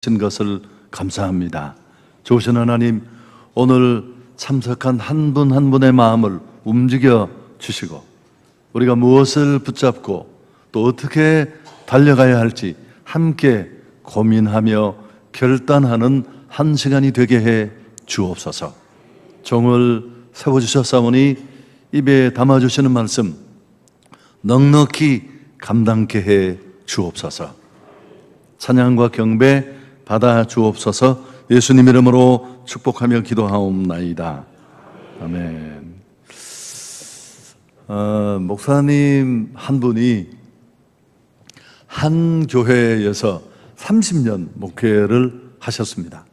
신 것을 감사합니다. 좋으신 하나님, 오늘 참석한 한 분 한 분의 마음을 움직여 주시고 우리가 무엇을 붙잡고 또 어떻게 달려가야 할지 함께 고민하며 결단하는 한 시간이 되게 해 주옵소서. 종을 세워주셨사오니 입에 담아주시는 말씀 넉넉히 감당케 해 주옵소서. 찬양과 경배 받아 주옵소서. 예수님 이름으로 축복하며 기도하옵나이다. 아멘. 목사님 한 분이 한 교회에서 30년 목회를 하셨습니다.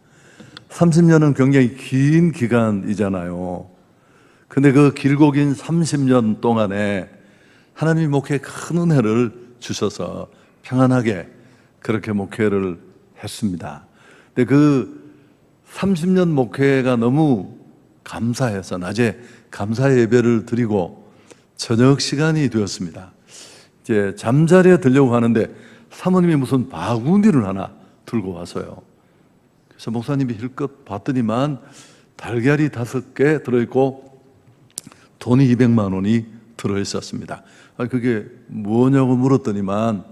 30년은 굉장히 긴 기간이잖아요. 근데 그 길고 긴 30년 동안에 하나님이 목회에 큰 은혜를 주셔서 평안하게 그렇게 목회를 했습니다. 근데 그 30년 목회가 너무 감사해서 낮에 감사 예배를 드리고 저녁 시간이 되었습니다. 이제 잠자리에 들려고 하는데 사모님이 무슨 바구니를 하나 들고 와서요. 그래서 목사님이 힐끗 봤더니만 달걀이 5개 들어있고 돈이 200만 원이 들어있었습니다. 그게 뭐냐고 물었더니만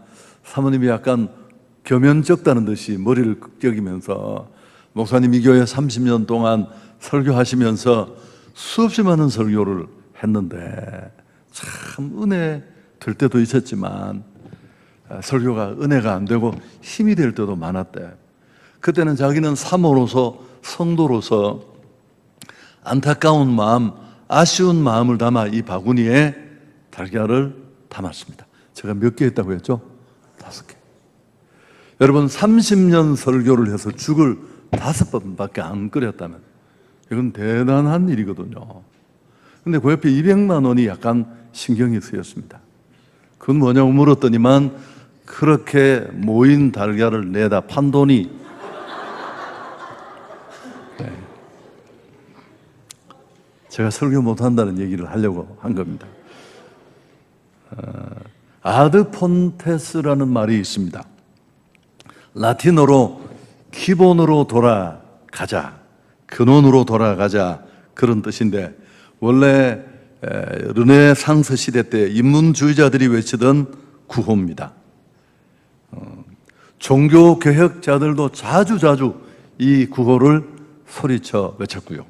사모님이 약간 겸연쩍다는 듯이 머리를 끄덕이면서 목사님 이 교회 30년 동안 설교하시면서 수없이 많은 설교를 했는데 참 은혜 될 때도 있었지만 설교가 은혜가 안 되고 힘이 될 때도 많았대. 그때는 자기는 사모로서 성도로서 안타까운 마음, 아쉬운 마음을 담아 이 바구니에 달걀을 담았습니다. 제가 몇 개 했다고 했죠? 5개. 여러분 30년 설교를 해서 죽을 5번밖에 안 끓였다면 이건 대단한 일이거든요. 근데 그 옆에 200만 원이 약간 신경이 쓰였습니다. 그건 뭐냐고 물었더니만 그렇게 모인 달걀을 내다 판 돈이 제가 설교 못한다는 얘기를 하려고 한 겁니다. 아드 폰테스라는 말이 있습니다. 라틴어로 기본으로 돌아가자, 근원으로 돌아가자 그런 뜻인데 원래 르네상스 시대 때 인문주의자들이 외치던 구호입니다. 종교개혁자들도 자주 이 구호를 소리쳐 외쳤고요.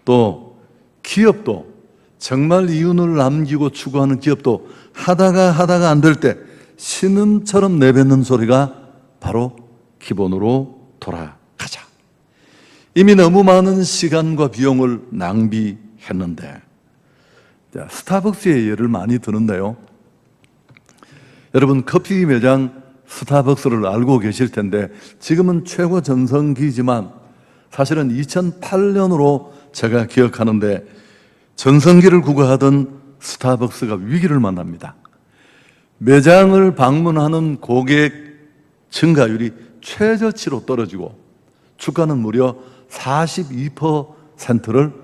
또 기업도 정말 이윤을 남기고 추구하는 기업도 하다가 안 될 때 신음처럼 내뱉는 소리가 바로 기본으로 돌아가자. 이미 너무 많은 시간과 비용을 낭비했는데 스타벅스의 예를 많이 드는데요. 여러분 커피 매장 스타벅스를 알고 계실 텐데 지금은 최고 전성기지만 사실은 2008년으로 제가 기억하는데 전성기를 구가하던 스타벅스가 위기를 만납니다. 매장을 방문하는 고객 증가율이 최저치로 떨어지고 주가는 무려 42%를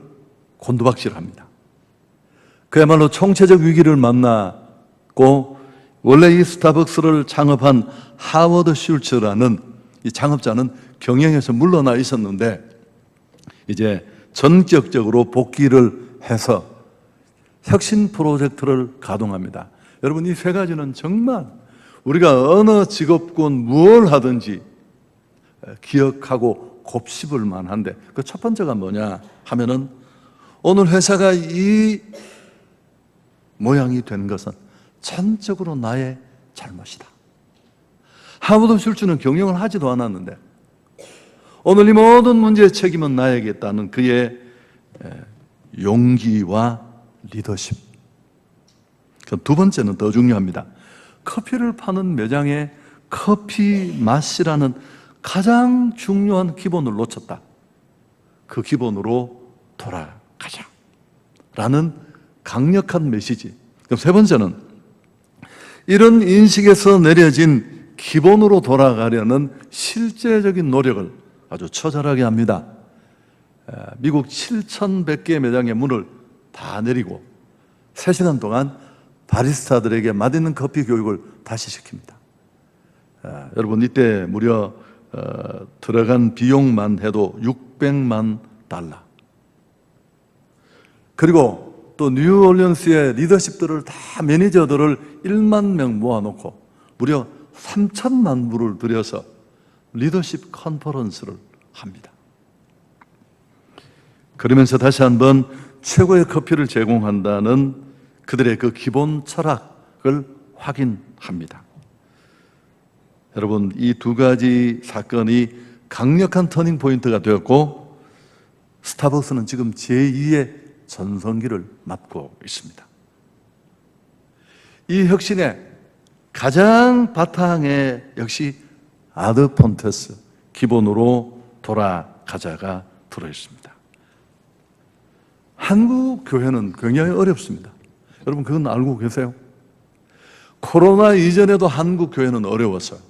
곤두박질합니다. 그야말로 총체적 위기를 만났고 원래 이 스타벅스를 창업한 하워드 슐츠라는 이 창업자는 경영에서 물러나 있었는데 이제 전격적으로 복귀를 해서 혁신 프로젝트를 가동합니다. 여러분 이 세 가지는 정말 우리가 어느 직업군 무엇을 하든지 기억하고 곱씹을 만한데 그 첫 번째가 뭐냐 하면은 오늘 회사가 이 모양이 된 것은 전적으로 나의 잘못이다. 하워드 슐츠는 경영을 하지도 않았는데 오늘 이 모든 문제의 책임은 나에게 있다는 그의 용기와 리더십. 두 번째는 더 중요합니다. 커피를 파는 매장의 커피 맛이라는 가장 중요한 기본을 놓쳤다. 그 기본으로 돌아가자 라는 강력한 메시지. 그럼 세 번째는 이런 인식에서 내려진 기본으로 돌아가려는 실제적인 노력을 아주 처절하게 합니다. 미국 7,100개의 매장의 문을 다 내리고 3시간 동안 바리스타들에게 맛있는 커피 교육을 다시 시킵니다. 여러분 이때 무려 들어간 비용만 해도 600만 달러. 그리고 또 뉴올리언스의 리더십들을 다 매니저들을 1만 명 모아놓고 무려 3천만 불을 들여서 리더십 컨퍼런스를 합니다. 그러면서 다시 한번 최고의 커피를 제공한다는 그들의 그 기본 철학을 확인합니다. 여러분, 이 두 가지 사건이 강력한 터닝 포인트가 되었고 스타벅스는 지금 제2의 전성기를 맞고 있습니다. 이 혁신의 가장 바탕에 역시 아드 폰테스, 기본으로 돌아가자가 들어있습니다. 한국 교회는 굉장히 어렵습니다. 여러분 그건 알고 계세요? 코로나 이전에도 한국 교회는 어려웠어요.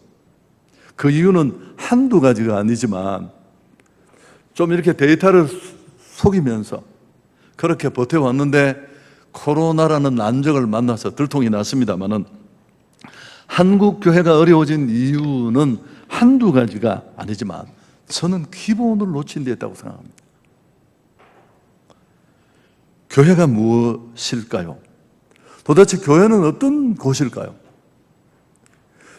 그 이유는 한두 가지가 아니지만 좀 이렇게 데이터를 속이면서 그렇게 버텨왔는데 코로나라는 난적을 만나서 들통이 났습니다마는 한국 교회가 어려워진 이유는 한두 가지가 아니지만 저는 기본을 놓친 데 있다고 생각합니다. 교회가 무엇일까요? 도대체 교회는 어떤 곳일까요?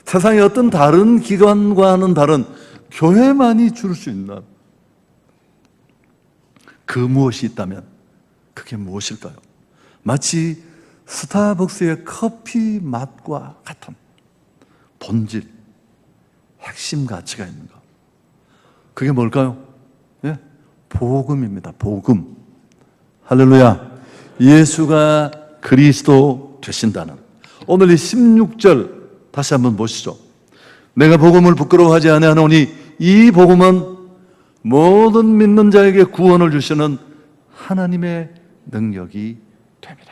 세상의 어떤 다른 기관과는 다른 교회만이 줄 수 있는 그 무엇이 있다면 그게 무엇일까요? 마치 스타벅스의 커피 맛과 같은 본질, 핵심 가치가 있는 것. 그게 뭘까요? 예? 복음입니다. 복음. 할렐루야. 예수가 그리스도 되신다는. 오늘 이 16절 다시 한번 보시죠. 내가 복음을 부끄러워하지 아니하노니 이 복음은 모든 믿는 자에게 구원을 주시는 하나님의 능력이 됩니다.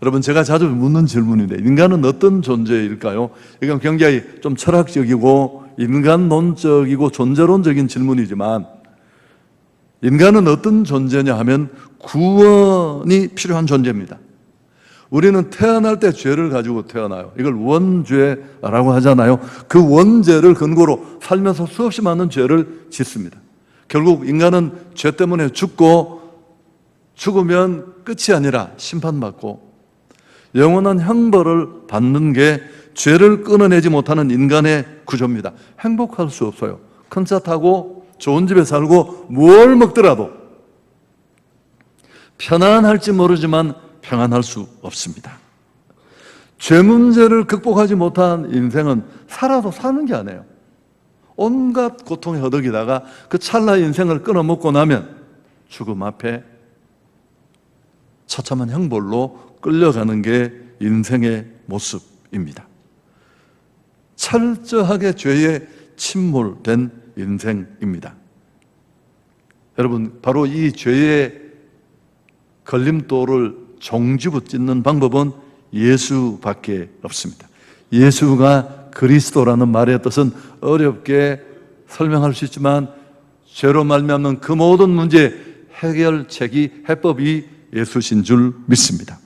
여러분 제가 자주 묻는 질문인데 인간은 어떤 존재일까요? 이건 굉장히 좀 철학적이고 인간론적이고 존재론적인 질문이지만 인간은 어떤 존재냐 하면 구원이 필요한 존재입니다. 우리는 태어날 때 죄를 가지고 태어나요. 이걸 원죄라고 하잖아요. 그 원죄를 근거로 살면서 수없이 많은 죄를 짓습니다. 결국 인간은 죄 때문에 죽고 죽으면 끝이 아니라 심판받고 영원한 형벌을 받는 게 죄를 끊어내지 못하는 인간의 구조입니다. 행복할 수 없어요. 큰 차 타고 좋은 집에 살고 뭘 먹더라도 편안할지 모르지만 평안할 수 없습니다. 죄 문제를 극복하지 못한 인생은 살아도 사는 게 아니에요. 온갖 고통에 허덕이다가 그 찰나의 인생을 끊어먹고 나면 죽음 앞에 처참한 형벌로 끌려가는 게 인생의 모습입니다. 철저하게 죄에 침몰된 인생입니다. 여러분, 바로 이 죄의 걸림돌을 종지부짓는 방법은 예수밖에 없습니다. 예수가 그리스도라는 말의 뜻은 어렵게 설명할 수 있지만 죄로 말미암는 그 모든 문제의 해결책이 해법이 예수신 줄 믿습니다.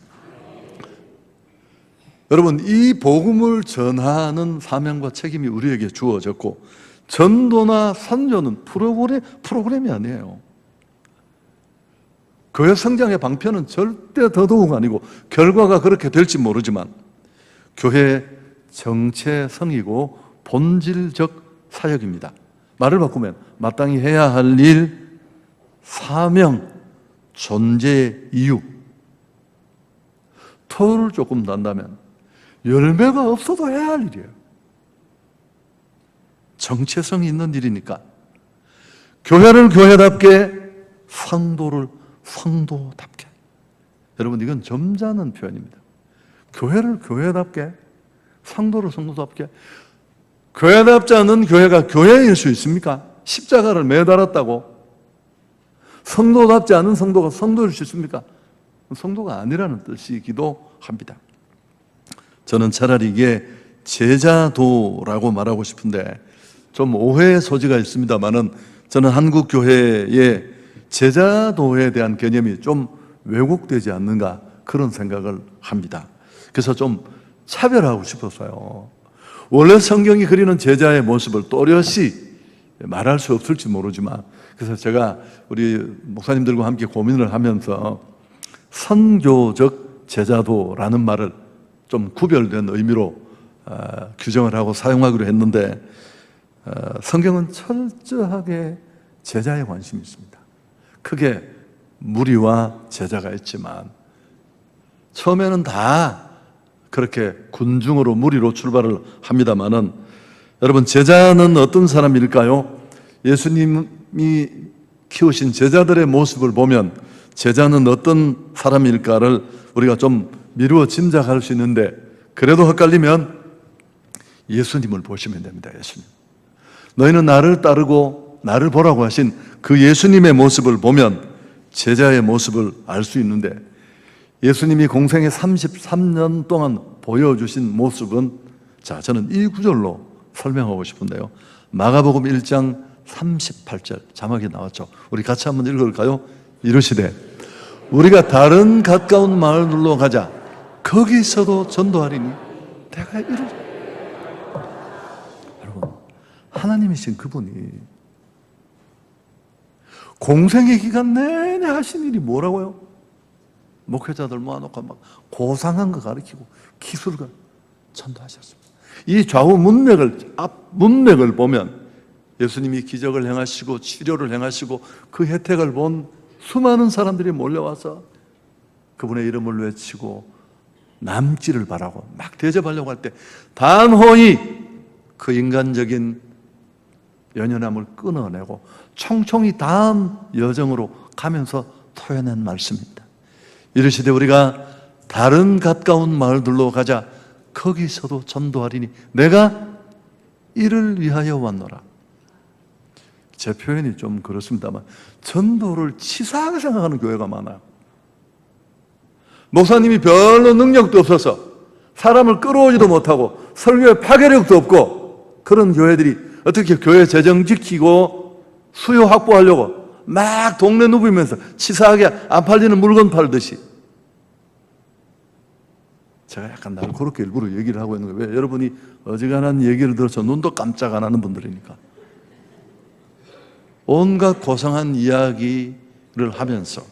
여러분, 이 복음을 전하는 사명과 책임이 우리에게 주어졌고 전도나 선교는 프로그램이 아니에요. 교회 성장의 방편은 절대 더더욱 아니고 결과가 그렇게 될지 모르지만 교회의 정체성이고 본질적 사역입니다. 말을 바꾸면 마땅히 해야 할 일, 사명, 존재 이유. 터를 조금 난다면 열매가 없어도 해야 할 일이에요. 정체성이 있는 일이니까 교회를 교회답게, 성도를 성도답게. 여러분, 이건 점잖은 표현입니다. 교회를 교회답게, 성도를 성도답게. 교회답지 않은 교회가 교회일 수 있습니까? 십자가를 매달았다고 성도답지 않은 성도가 성도일 수 있습니까? 성도가 아니라는 뜻이기도 합니다. 저는 차라리 이게 제자도라고 말하고 싶은데 좀 오해의 소지가 있습니다만은 저는 한국 교회의 제자도에 대한 개념이 좀 왜곡되지 않는가 그런 생각을 합니다. 그래서 좀 차별하고 싶었어요. 원래 성경이 그리는 제자의 모습을 또렷이 말할 수 없을지 모르지만, 그래서 제가 우리 목사님들과 함께 고민을 하면서 선교적 제자도라는 말을 좀 구별된 의미로 규정을 하고 사용하기로 했는데, 성경은 철저하게 제자에 관심이 있습니다. 크게 무리와 제자가 있지만 처음에는 다 그렇게 군중으로 무리로 출발을 합니다마는, 여러분, 제자는 어떤 사람일까요? 예수님이 키우신 제자들의 모습을 보면 제자는 어떤 사람일까를 우리가 좀 미루어 짐작할 수 있는데, 그래도 헷갈리면 예수님을 보시면 됩니다. 예수님, 너희는 나를 따르고 나를 보라고 하신 그 예수님의 모습을 보면 제자의 모습을 알 수 있는데, 예수님이 공생의 33년 동안 보여주신 모습은, 자, 저는 이 구절로 설명하고 싶은데요, 마가복음 1장 38절 자막이 나왔죠. 우리 같이 한번 읽을까요? 이르시되 우리가 다른 가까운 마을로 가자. 거기서도 전도하리니 내가 이르. 여러분, 하나님이신 그분이 공생의 기간 내내 하신 일이 뭐라고요? 목회자들 모아놓고 막 고상한 거 가르치고 기술을 전도하셨습니다. 이 좌우 앞 문맥을 보면 예수님이 기적을 행하시고 치료를 행하시고 그 혜택을 본 수많은 사람들이 몰려와서 그분의 이름을 외치고 남기를 바라고 막 대접하려고 할 때 단호히 그 인간적인 연연함을 끊어내고 총총히 다음 여정으로 가면서 토해낸 말씀입니다. 이르시되 우리가 다른 가까운 마을들로 가자. 거기서도 전도하리니 내가 이를 위하여 왔노라. 제 표현이 좀 그렇습니다만 전도를 치사하게 생각하는 교회가 많아요. 목사님이 별로 능력도 없어서 사람을 끌어오지도 못하고 설교에 파괴력도 없고, 그런 교회들이 어떻게 교회 재정 지키고 수요 확보하려고 막 동네 누비면서 치사하게 안 팔리는 물건 팔듯이. 제가 약간 날카롭게 일부러 얘기를 하고 있는 거예요. 왜? 여러분이 어지간한 얘기를 들어서 눈도 깜짝 안 하는 분들이니까. 온갖 고상한 이야기를 하면서,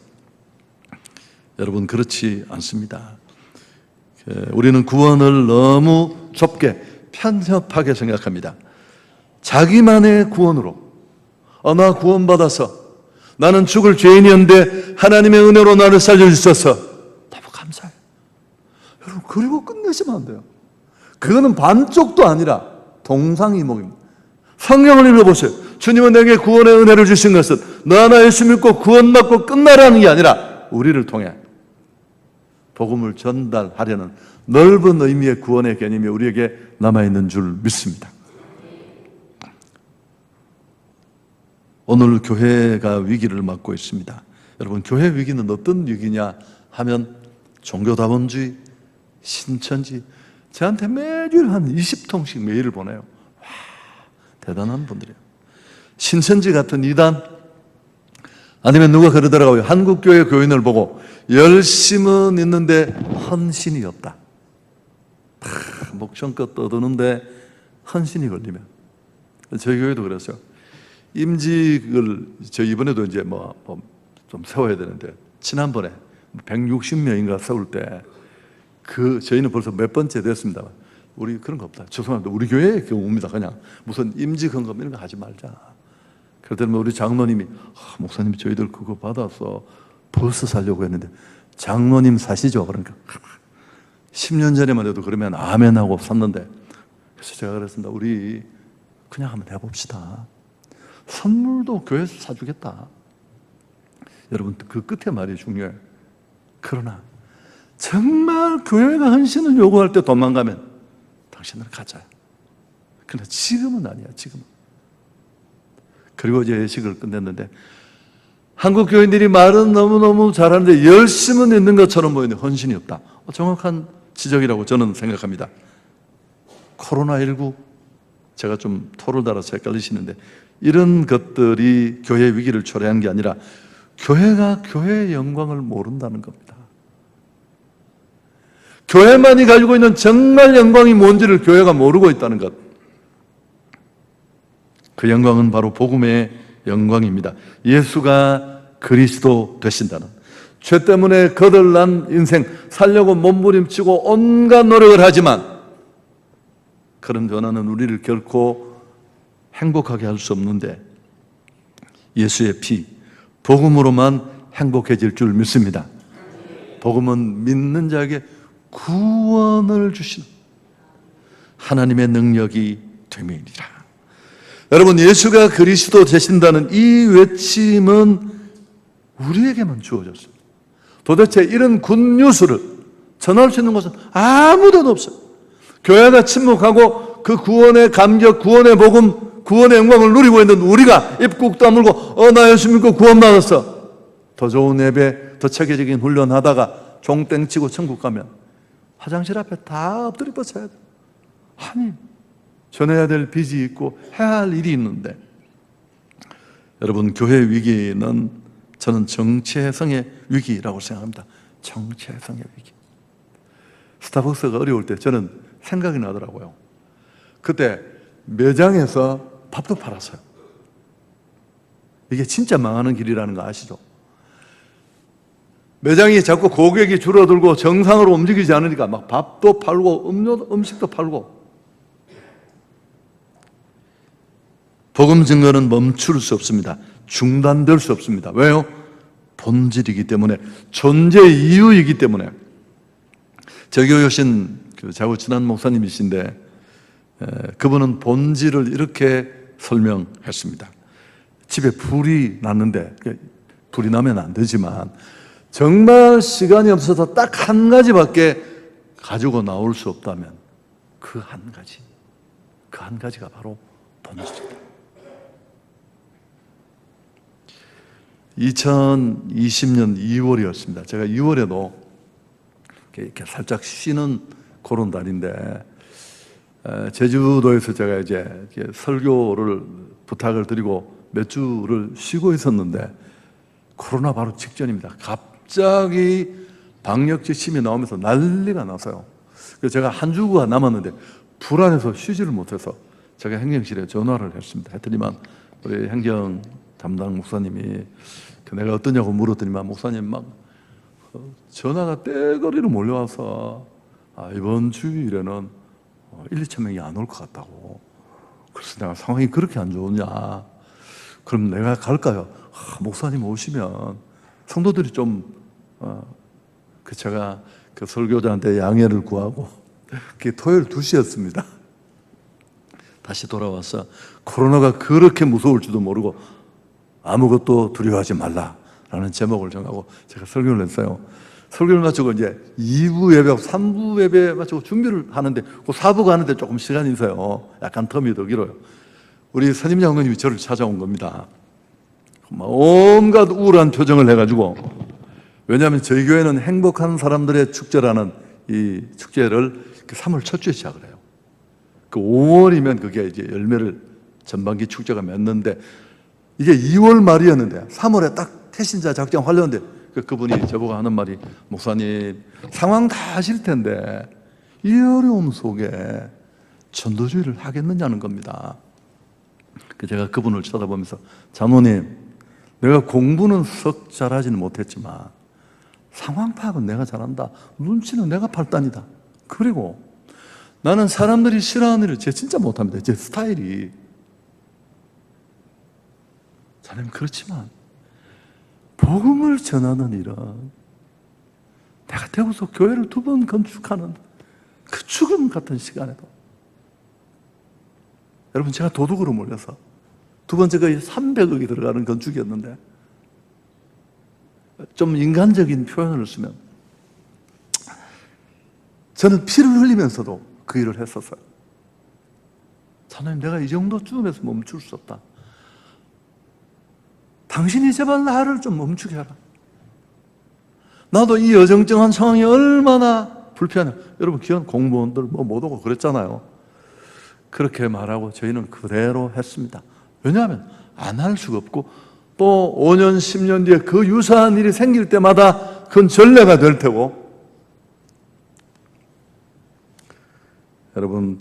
여러분, 그렇지 않습니다. 우리는 구원을 너무 좁게 편협하게 생각합니다. 자기만의 구원으로, 나 구원받아서 나는 죽을 죄인이었는데 하나님의 은혜로 나를 살려주셔서 너무 감사해요. 여러분, 그리고 끝내시면 안 돼요. 그거는 반쪽도 아니라 동상이몽입니다. 성경을 읽어보세요. 주님은 내게 구원의 은혜를 주신 것은 너 하나 예수 믿고 구원받고 끝나라는 게 아니라 우리를 통해 복음을 전달하려는 넓은 의미의 구원의 개념이 우리에게 남아있는 줄 믿습니다. 오늘 교회가 위기를 맞고 있습니다. 여러분, 교회 위기는 어떤 위기냐 하면 종교다원주의, 신천지. 저한테 매일 한 20통씩 메일을 보내요. 와, 대단한 분들이에요. 신천지 같은 이단, 아니면 누가 그러더라고요. 한국교회 교인을 보고 열심은 있는데 헌신이 없다. 목청껏 떠드는데 헌신이 걸리면. 저희 교회도 그랬어요. 임직을 저 이번에도 이제 좀 세워야 되는데, 지난번에 160명인가 세울 때 저희는 벌써 몇 번째 됐습니다. 우리 그런 거 없다. 죄송합니다. 우리 교회의 경우입니다. 그냥 무슨 임직 헌금 이런 거 하지 말자. 그랬더니 우리 장로님이 목사님 저희들 그거 받아서 벌써 살려고 했는데 장로님 사시죠? 그러니까 10년 전에만 해도 그러면 아멘 하고 샀는데, 그래서 제가 그랬습니다. 우리 그냥 한번 해봅시다. 선물도 교회에서 사주겠다. 여러분, 그 끝에 말이 중요해요. 그러나 정말 교회가 헌신을 요구할 때 도망가면 당신은 가짜야. 그러나 지금은 아니야. 지금은. 그리고 이제 예식을 끝냈는데, 한국 교인들이 말은 너무너무 잘하는데 열심은 있는 것처럼 보이는데 헌신이 없다. 정확한 지적이라고 저는 생각합니다. 코로나19, 제가 좀 토를 달아서 헷갈리시는데, 이런 것들이 교회 위기를 초래한 게 아니라 교회가 교회의 영광을 모른다는 겁니다. 교회만이 가지고 있는 정말 영광이 뭔지를 교회가 모르고 있다는 것. 그 영광은 바로 복음의 영광입니다. 예수가 그리스도 되신다는, 죄 때문에 거들난 인생 살려고 몸부림치고 온갖 노력을 하지만 그런 변화는 우리를 결코 행복하게 할 수 없는데 예수의 피, 복음으로만 행복해질 줄 믿습니다. 복음은 믿는 자에게 구원을 주시는 하나님의 능력이 됨이니라. 여러분, 예수가 그리스도 되신다는 이 외침은 우리에게만 주어졌습니다. 도대체 이런 굿뉴스를 전할 수 있는 곳은 아무도 없어요. 교회가 침묵하고 그 구원의 감격, 구원의 복음, 구원의 영광을 누리고 있는 우리가 입국 다물고 나 예수 믿고 구원받았어, 더 좋은 예배, 더 체계적인 훈련하다가 종땡 치고 천국 가면 화장실 앞에 다 엎드려 뻗쳐야 돼. 아니, 전해야 될 빚이 있고 해야 할 일이 있는데, 여러분, 교회 위기는 저는 정체성의 위기라고 생각합니다. 정체성의 위기. 스타벅스가 어려울 때 저는 생각이 나더라고요. 그때 매장에서 밥도 팔았어요. 이게 진짜 망하는 길이라는 거 아시죠? 매장이 자꾸 고객이 줄어들고 정상으로 움직이지 않으니까 막 밥도 팔고 음식도 팔고. 복음 증거는 멈출 수 없습니다. 중단될 수 없습니다. 왜요? 본질이기 때문에, 존재 이유이기 때문에. 저희 교회 오신 자고 친한 목사님이신데 그분은 본질을 이렇게 설명했습니다. 집에 불이 났는데, 불이 나면 안 되지만 정말 시간이 없어서 딱 한 가지밖에 가지고 나올 수 없다면 그 한 가지가 바로 본질이다. 2020년 2월이었습니다. 제가 2월에도 이렇게 살짝 쉬는 그런 달인데, 제주도에서 제가 이제 설교를 부탁을 드리고 몇 주를 쉬고 있었는데 코로나 바로 직전입니다. 갑자기 방역 지침이 나오면서 난리가 나서요. 그래서 제가 한 주가 남았는데 불안해서 쉬지를 못해서 제가 행정실에 전화를 했습니다. 했더니만 우리 행정 담당 목사님이 내가 어떠냐고 물었더니만 목사님 막 전화가 떼거리로 몰려와서 이번 주일에는 1, 2천 명이 안 올 것 같다고. 그래서 내가 상황이 그렇게 안 좋으냐, 그럼 내가 갈까요? 목사님 오시면 성도들이 좀 제가 그 설교자한테 양해를 구하고, 그게 토요일 2시였습니다. 다시 돌아와서 코로나가 그렇게 무서울 줄도 모르고 아무것도 두려워하지 말라라는 제목을 정하고 제가 설교를 했어요. 설교를 마치고 이제 2부 예배, 3부 예배 마치고 준비를 하는데 그 4부 가는데 조금 시간이 있어요. 약간 텀이 더 길어요. 우리 선임 장로님이 저를 찾아온 겁니다. 온갖 우울한 표정을 해가지고, 왜냐하면 저희 교회는 행복한 사람들의 축제라는 이 축제를 3월 첫 주에 시작을 해요. 그 5월이면 그게 이제 열매를 전반기 축제가 맺는데, 이게 2월 말이었는데 3월에 딱 태신자 작정 하려는데 그분이 저보고 하는 말이, 목사님 상황 다 아실 텐데 이 어려움 속에 전도주의를 하겠느냐는 겁니다. 제가 그분을 쳐다보면서, 장로님, 내가 공부는 썩 잘하지는 못했지만 상황 파악은 내가 잘한다. 눈치는 내가 팔단이다. 그리고 나는 사람들이 싫어하는 일을 진짜 못합니다. 제 스타일이. 자네는 그렇지만 복음을 전하는 일은, 내가 대구서 교회를 2번 건축하는 그 죽음 같은 시간에도, 여러분, 제가 도둑으로 몰려서 2번째가 300억이 들어가는 건축이었는데, 좀 인간적인 표현을 쓰면 저는 피를 흘리면서도 그 일을 했었어요. 하나님, 내가 이 정도쯤에서 멈출 수 없다. 당신이 제발 나를 좀 멈추게 하라. 나도 이 어정쩡한 상황이 얼마나 불편해. 여러분, 기관 공무원들 못 오고 그랬잖아요. 그렇게 말하고 저희는 그대로 했습니다. 왜냐하면 안 할 수가 없고, 또 5년, 10년 뒤에 그 유사한 일이 생길 때마다 그건 전례가 될 테고, 여러분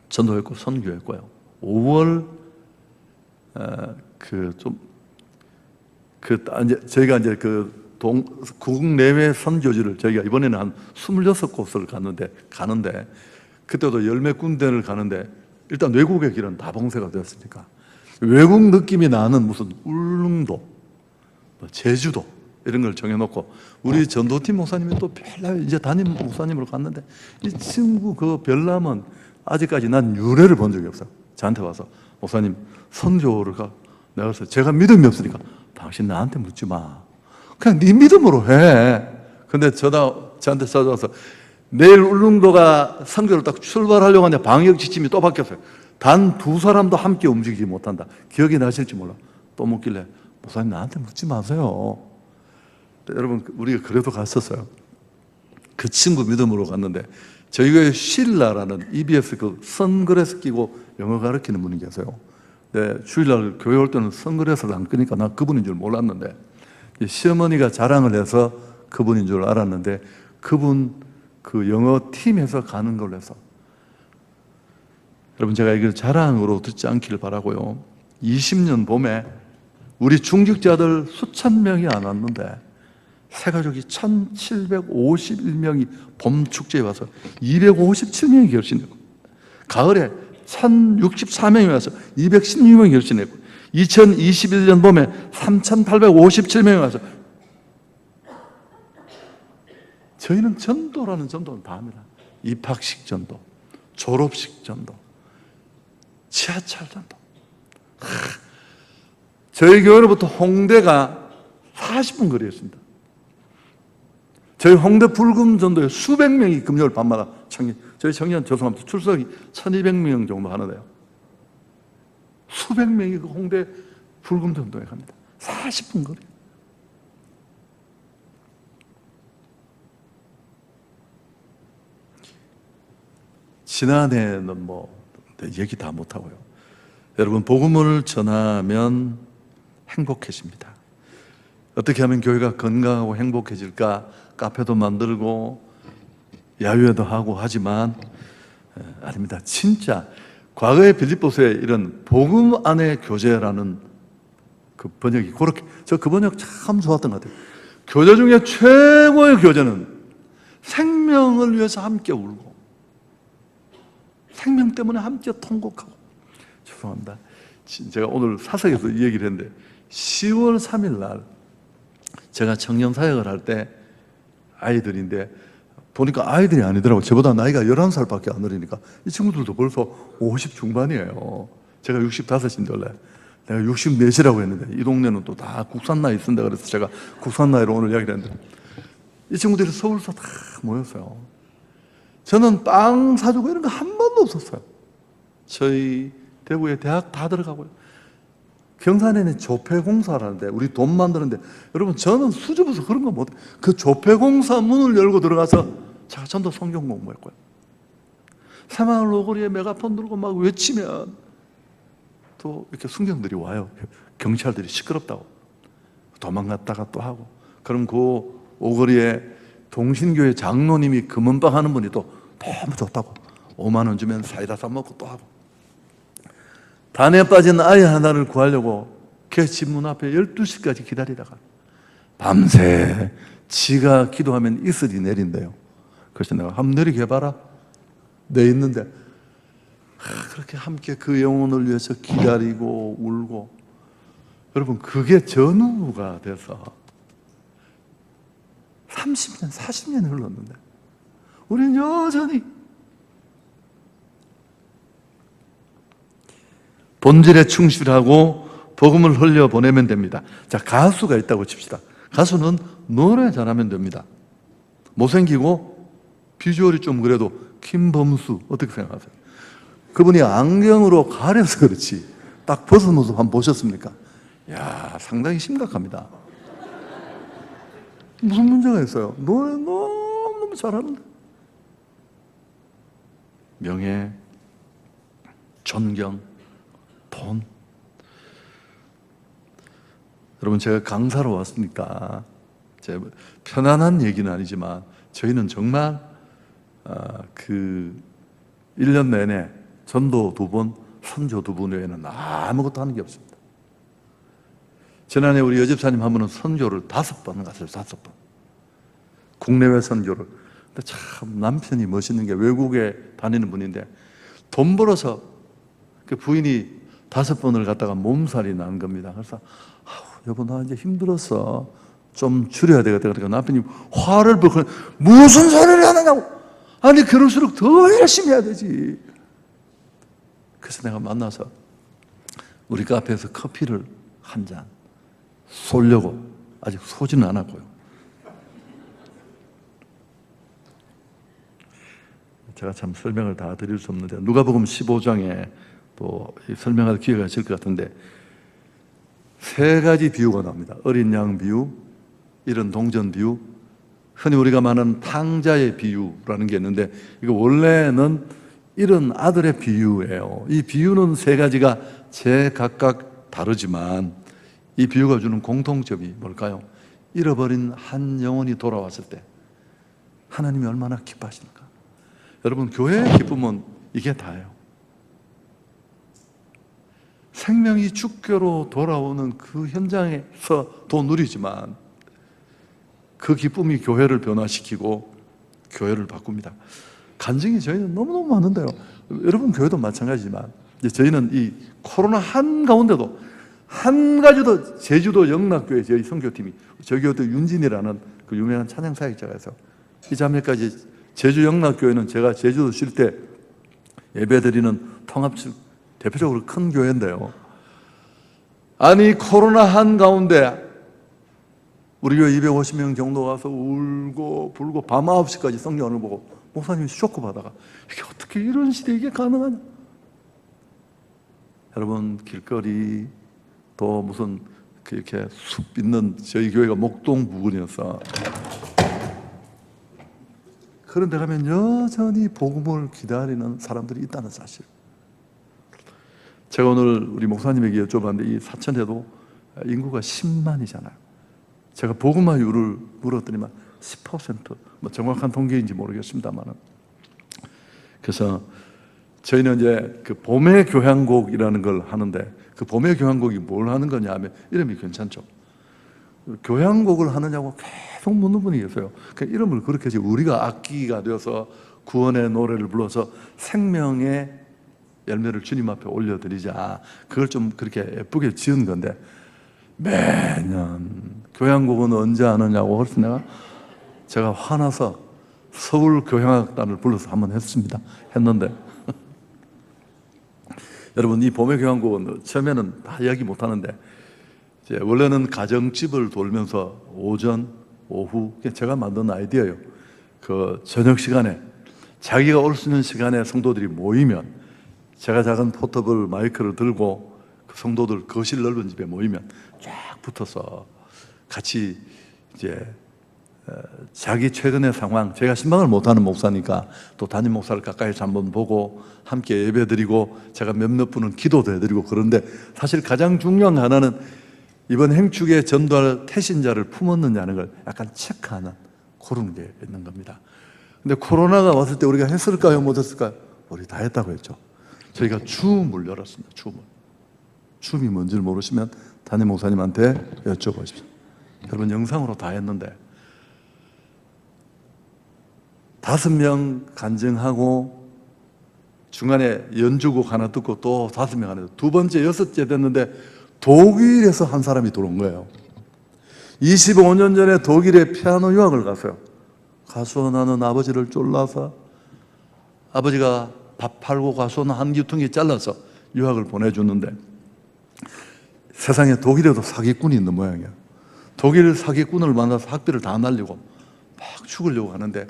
전도했고 선교했고요. 5월 저희가 이제 국내외 선교지를 저희가 이번에는 한 26곳을 가는데 그때도 열몇 군데를 가는데 일단 외국의 길은 다 봉쇄가 되었으니까 외국 느낌이 나는 무슨 울릉도, 제주도 이런 걸 정해놓고 우리 전도팀 목사님이 또 별날 이제 담임 목사님으로 갔는데 이 친구 그 별남은 아직까지 난 유래를 본 적이 없어요. 저한테 와서 목사님 선교를 내가 그래서 제가 믿음이 없으니까 당신 나한테 묻지 마. 그냥 네 믿음으로 해. 근데 저한테 찾아와서 내일 울릉도가 선교를 딱 출발하려고 하는데 방역 지침이 또 바뀌었어요. 단 2사람도 함께 움직이지 못한다. 기억이 나실지 몰라. 또 묻길래 목사님 나한테 묻지 마세요. 여러분 우리가 그래도 갔었어요. 그 친구 믿음으로 갔는데 저희가 쉴라라는 EBS 선글라스 끼고 영어 가르치는 분이 계세요. 네, 주일날 교회 올 때는 선글라스를 안 끄니까 나 그분인 줄 몰랐는데 시어머니가 자랑을 해서 그분인 줄 알았는데 그분 영어 팀에서 가는 걸로 해서 여러분 제가 이걸 자랑으로 듣지 않기를 바라고요. 20년 봄에 우리 중직자들 수천 명이 안 왔는데 새가족이 1751명이 봄 축제에 와서 257명이 결신했고 가을에 1064명이 와서 216명이 결신했고 2021년 봄에 3857명이 와서 저희는 전도라는 전도는 다 합니다. 입학식 전도, 졸업식 전도, 지하철 전도. 저희 교회로부터 홍대가 40분 거리였습니다. 저희 홍대 불금 전도에 수백 명이 금요일 밤마다 저희 청년 죄송합니다. 출석이 1200명 정도 하는데요. 수백 명이 그 홍대 불금 전도에 갑니다. 40분 거리. 지난해는 얘기 다 못하고요. 여러분 복음을 전하면 행복해집니다. 어떻게 하면 교회가 건강하고 행복해질까? 카페도 만들고 야유회도 하고 하지만 아닙니다. 진짜 과거의 빌립보서에 이런 복음 안의 교제라는 그 번역이 그 번역 참 좋았던 것 같아요. 교제 중에 최고의 교제는 생명을 위해서 함께 울고 생명 때문에 함께 통곡하고. 죄송합니다. 제가 오늘 사석에서 이 얘기를 했는데 10월 3일 날 제가 청년 사역을 할 때 아이들인데 보니까 아이들이 아니더라고요. 저보다 나이가 11살밖에 안 어리니까 이 친구들도 벌써 50 중반이에요. 제가 65인데 원래 내가 64시라고 했는데 이 동네는 또 다 국산 나이 쓴다 그래서 제가 국산 나이로 오늘 이야기를 했는데 이 친구들이 서울서 다 모였어요. 저는 빵 사주고 이런 거 한 번도 없었어요. 저희 대구에 대학 다 들어가고요. 경산에는 조폐공사라는데 우리 돈 만드는데 여러분 저는 수줍어서 그런 거 못해. 그 조폐공사 문을 열고 들어가서 제가 전도 성경 공부했고요. 새마을 로고리에 메가폰 들고 막 외치면 또 이렇게 순경들이 와요. 경찰들이 시끄럽다고 도망갔다가 또 하고. 그럼 그 오거리에 동신교회 장로님이 금은방 하는 분이 또 너무 좋다고 5만 원 주면 사이다 사 먹고 또 하고. 단에 빠진 아이 하나를 구하려고 걔 집 문 앞에 12시까지 기다리다가 밤새 지가 기도하면 이슬이 내린대요. 그래서 내가 한번 내리게 해봐라. 내 있는데 그렇게 함께 그 영혼을 위해서 기다리고 울고. 여러분 그게 전우가 돼서 30년 40년이 흘렀는데 우리는 여전히 본질에 충실하고 복음을 흘려보내면 됩니다. 자, 가수가 있다고 칩시다. 가수는 노래 잘하면 됩니다. 못생기고 비주얼이 좀 그래도 김범수 어떻게 생각하세요? 그분이 안경으로 가려서 그렇지 딱 벗은 모습 한번 보셨습니까? 이야, 상당히 심각합니다. 무슨 문제가 있어요? 노래 너무 잘하는데. 명예, 존경, 돈. 여러분 제가 강사로 왔으니까 편안한 얘기는 아니지만 저희는 정말 그 1년 내내 전도 2번, 선교 2번 외에는 아무것도 하는 게 없습니다. 지난해 우리 여집사님 한 분은 선교를 5번 갔어요. 5번. 국내외 선교를. 근데 참 남편이 멋있는 게 외국에 다니는 분인데 돈 벌어서 그 부인이 5번을 갔다가 몸살이 난 겁니다. 그래서 여보 나 이제 힘들었어. 좀 줄여야 되겠다. 그러니까 남편이 화를 벌고 무슨 소리를 하느냐고. 아니 그럴수록 더 열심히 해야 되지. 그래서 내가 만나서 우리 카페에서 커피를 한 잔 쏘려고 아직 쏘지는 않았고요. 제가 참 설명을 다 드릴 수 없는데 누가복음 15장에 또 설명할 기회가 있을 것 같은데 3가지 비유가 나옵니다. 어린 양 비유, 이런 동전 비유, 흔히 우리가 말하는 탕자의 비유라는 게 있는데 이거 원래는 이런 아들의 비유예요. 이 비유는 3가지가 제각각 다르지만 이 비유가 주는 공통점이 뭘까요? 잃어버린 한 영혼이 돌아왔을 때 하나님이 얼마나 기뻐하십니까? 여러분 교회의 기쁨은 이게 다예요. 생명이 죽게로 돌아오는 그 현장에서도 누리지만 그 기쁨이 교회를 변화시키고 교회를 바꿉니다. 간증이 저희는 너무너무 많은데요. 여러분 교회도 마찬가지지만 저희는 이 코로나 한가운데도 한 가지 더 제주도 영락교회 저희 선교팀이 저희 교회 윤진이라는 그 유명한 찬양 사역자가 있어요. 이 자매까지 제주 영락교회는 제가 제주도 쉴 때 예배드리는 통합측 대표적으로 큰 교회인데요. 아니 코로나 한가운데 우리 교회 250명 정도 와서 울고 불고 밤 9시까지 성경을 보고 목사님이 쇼크 받아가 이게 어떻게 이런 시대에 이게 가능하냐. 여러분 길거리 또 무슨 이렇게 숲 있는 저희 교회가 목동 부근이어서 그런 데 가면 여전히 복음을 기다리는 사람들이 있다는 사실. 제가 오늘 우리 목사님에게 여쭤봤는데 이 사천에도 인구가 10만이잖아요. 제가 복음화율을 물었더니만 10%, 뭐 정확한 통계인지 모르겠습니다만. 그래서 저희는 이제 그 봄의 교향곡이라는 걸 하는데 그 봄의 교향곡이 뭘 하는 거냐 하면 이름이 괜찮죠. 교향곡을 하느냐고 계속 묻는 분이 계세요. 그 이름을 그렇게 해서 우리가 악기가 되어서 구원의 노래를 불러서 생명의 열매를 주님 앞에 올려드리자. 그걸 좀 그렇게 예쁘게 지은 건데 매년 교향곡은 언제 하느냐고 그래서 제가 화나서 서울 교향악단을 불러서 한번 했는데 여러분 이 봄의 교향곡은 처음에는 다 이야기 못하는데 원래는 가정집을 돌면서 오전, 오후 제가 만든 아이디어예요. 그 저녁 시간에 자기가 올 수 있는 시간에 성도들이 모이면 제가 작은 포터블 마이크를 들고 그 성도들 거실 넓은 집에 모이면 쫙 붙어서 같이 이제 자기 최근의 상황, 제가 신방을 못하는 목사니까 또 담임 목사를 가까이서 한번 보고 함께 예배드리고 제가 몇몇 분은 기도도 해드리고 그런데 사실 가장 중요한 하나는 이번 행축에 전도할 태신자를 품었느냐는 걸 약간 체크하는 그런 게 있는 겁니다. 근데 코로나가 왔을 때 우리가 했을까요? 못했을까요? 우리 다 했다고 했죠. 저희가 춤을 열었습니다. 춤이 뭔지를 모르시면 담임 목사님한테 여쭤보십시오. 여러분 영상으로 다 했는데 5명 간증하고 중간에 연주곡 하나 듣고 또 5명 하나 듣고 2번째, 6째 됐는데 독일에서 한 사람이 들어온 거예요. 25년 전에 독일에 피아노 유학을 갔어요. 가서 나는 아버지를 졸라서 아버지가 밥 팔고 가서는 한 귀퉁이 잘라서 유학을 보내줬는데 세상에 독일에도 사기꾼이 있는 모양이야. 독일 사기꾼을 만나서 학비를 다 날리고 막 죽으려고 하는데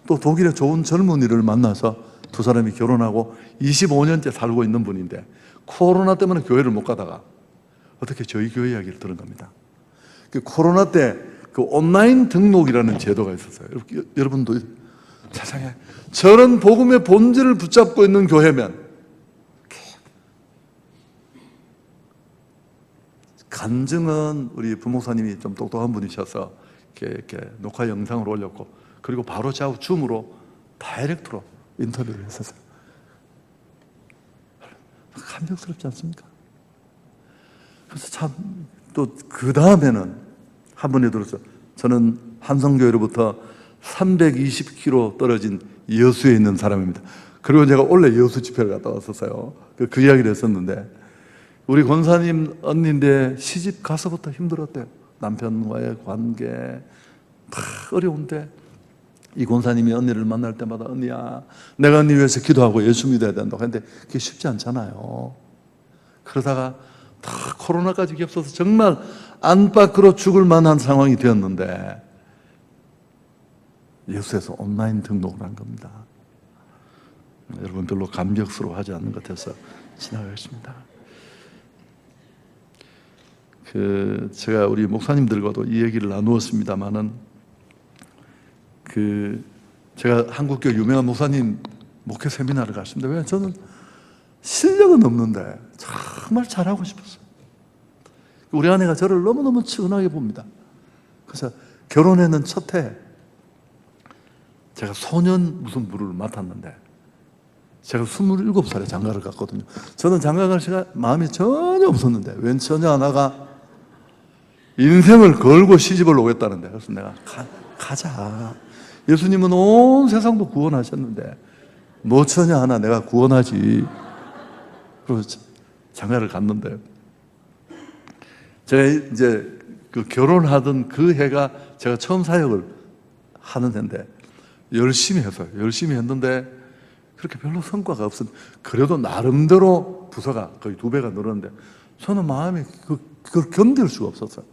또 독일의 좋은 젊은이를 만나서 2 사람이 결혼하고 25년째 살고 있는 분인데 코로나 때문에 교회를 못 가다가 어떻게 저희 교회 이야기를 들은 겁니다. 그 코로나 때 그 온라인 등록이라는 제도가 있었어요. 여러분도 세상에 저런 복음의 본질을 붙잡고 있는 교회면 간증은 우리 부목사님이 좀 똑똑한 분이셔서 이렇게 녹화 영상을 올렸고 그리고 바로 좌우 줌으로 다이렉트로 인터뷰를 했었어요. 감격스럽지 않습니까? 그래서 참 또 그 다음에는 한 번에 들어서 저는 한성교회로부터 320km 떨어진 여수에 있는 사람입니다. 그리고 제가 원래 여수 집회를 갔다 왔었어요. 그 이야기를 했었는데 우리 권사님 언니인데 시집 가서부터 힘들었대요. 남편과의 관계 다 어려운데 이 권사님이 언니를 만날 때마다 언니야 내가 언니 위해서 기도하고 예수 믿어야 된다고 했는데 그게 쉽지 않잖아요. 그러다가 다 코로나까지 겹쳐서 정말 안팎으로 죽을 만한 상황이 되었는데 여수에서 온라인 등록을 한 겁니다. 여러분 별로 감격스러워하지 않는 것 같아서 지나가겠습니다. 제가 우리 목사님들과도 이 얘기를 나누었습니다만은 제가 한국교 유명한 목사님 목회 세미나를 갔습니다. 왜? 저는 실력은 없는데 정말 잘하고 싶었어요. 우리 아내가 저를 너무너무 측은하게 봅니다. 그래서 결혼했는 첫 해 제가 소년 무슨 부를 맡았는데 제가 27살에 장가를 갔거든요. 저는 장가 갈 시간 마음이 전혀 없었는데 웬 처녀 하나가 인생을 걸고 시집을 오겠다는데 그래서 내가 가자. 예수님은 온 세상도 구원하셨는데 노처녀 하나 내가 구원하지. 그래서 장가를 갔는데 제가 이제 그 결혼하던 그 해가 제가 처음 사역을 하는 해인데 열심히 했어요. 열심히 했는데 그렇게 별로 성과가 없었는데 그래도 나름대로 부서가 거의 2배가 늘었는데 저는 마음이 그걸 견딜 수가 없었어요.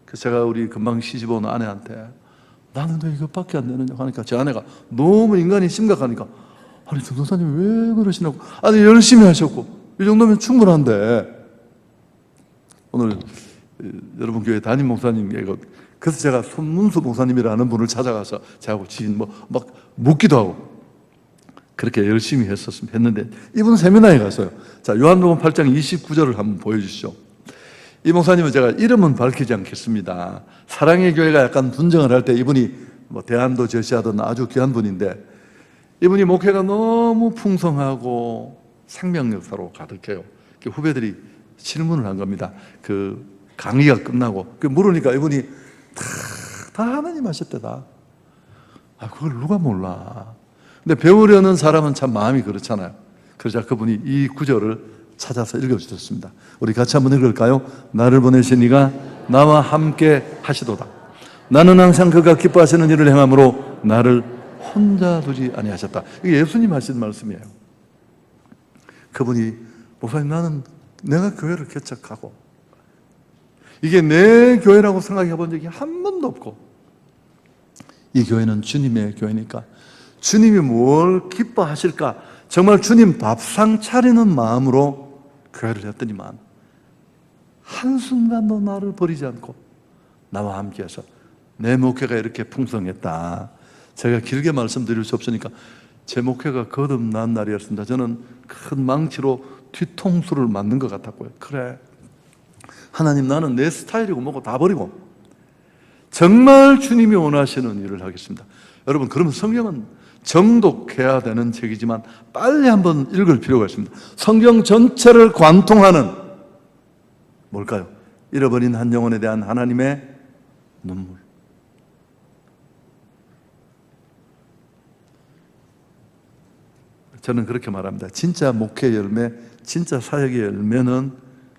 그래서 제가 우리 금방 시집 온 아내한테 나는 왜 이것밖에 안 되느냐 하니까 제 아내가 너무 인간이 심각하니까 아니 전도사님 왜 그러시냐고 아니 열심히 하셨고 이 정도면 충분한데 오늘 여러분 교회 담임 목사님에게 그래서 제가 손문수 목사님이라는 분을 찾아가서 저하고 지인 막 묻기도 하고 그렇게 열심히 했는데 이분 세미나에 갔어요. 자, 요한복음 8장 29절을 한번 보여주시죠. 이 목사님은 제가 이름은 밝히지 않겠습니다. 사랑의 교회가 약간 분쟁을 할 때 이분이 대안도 제시하던 아주 귀한 분인데 이분이 목회가 너무 풍성하고 생명 역사로 가득해요. 후배들이 질문을 한 겁니다. 그 강의가 끝나고 물으니까 이분이 다 하나님 하셨대다. 그걸 누가 몰라. 근데 배우려는 사람은 참 마음이 그렇잖아요. 그러자 그분이 이 구절을 찾아서 읽어주셨습니다. 우리 같이 한번 읽을까요? 나를 보내신 이가 나와 함께 하시도다. 나는 항상 그가 기뻐하시는 일을 행함으로 나를 혼자 두지 아니하셨다. 이게 예수님 하신 말씀이에요. 그분이 목사님 나는 내가 교회를 개척하고 이게 내 교회라고 생각해 본 적이 한 번도 없고 이 교회는 주님의 교회니까 주님이 뭘 기뻐하실까 정말 주님 밥상 차리는 마음으로 교회를 했더니만 한순간도 나를 버리지 않고 나와 함께해서 내 목회가 이렇게 풍성했다. 제가 길게 말씀드릴 수 없으니까 제 목회가 거듭난 날이었습니다. 저는 큰 망치로 뒤통수를 맞는 것 같았고요. 그래 하나님 나는 내 스타일이고 뭐고 다 버리고 정말 주님이 원하시는 일을 하겠습니다. 여러분 그러면 성경은 정독해야 되는 책이지만 빨리 한번 읽을 필요가 있습니다. 성경 전체를 관통하는 뭘까요? 잃어버린 한 영혼에 대한 하나님의 눈물. 저는 그렇게 말합니다. 진짜 목회 열매, 진짜 사역의 열매는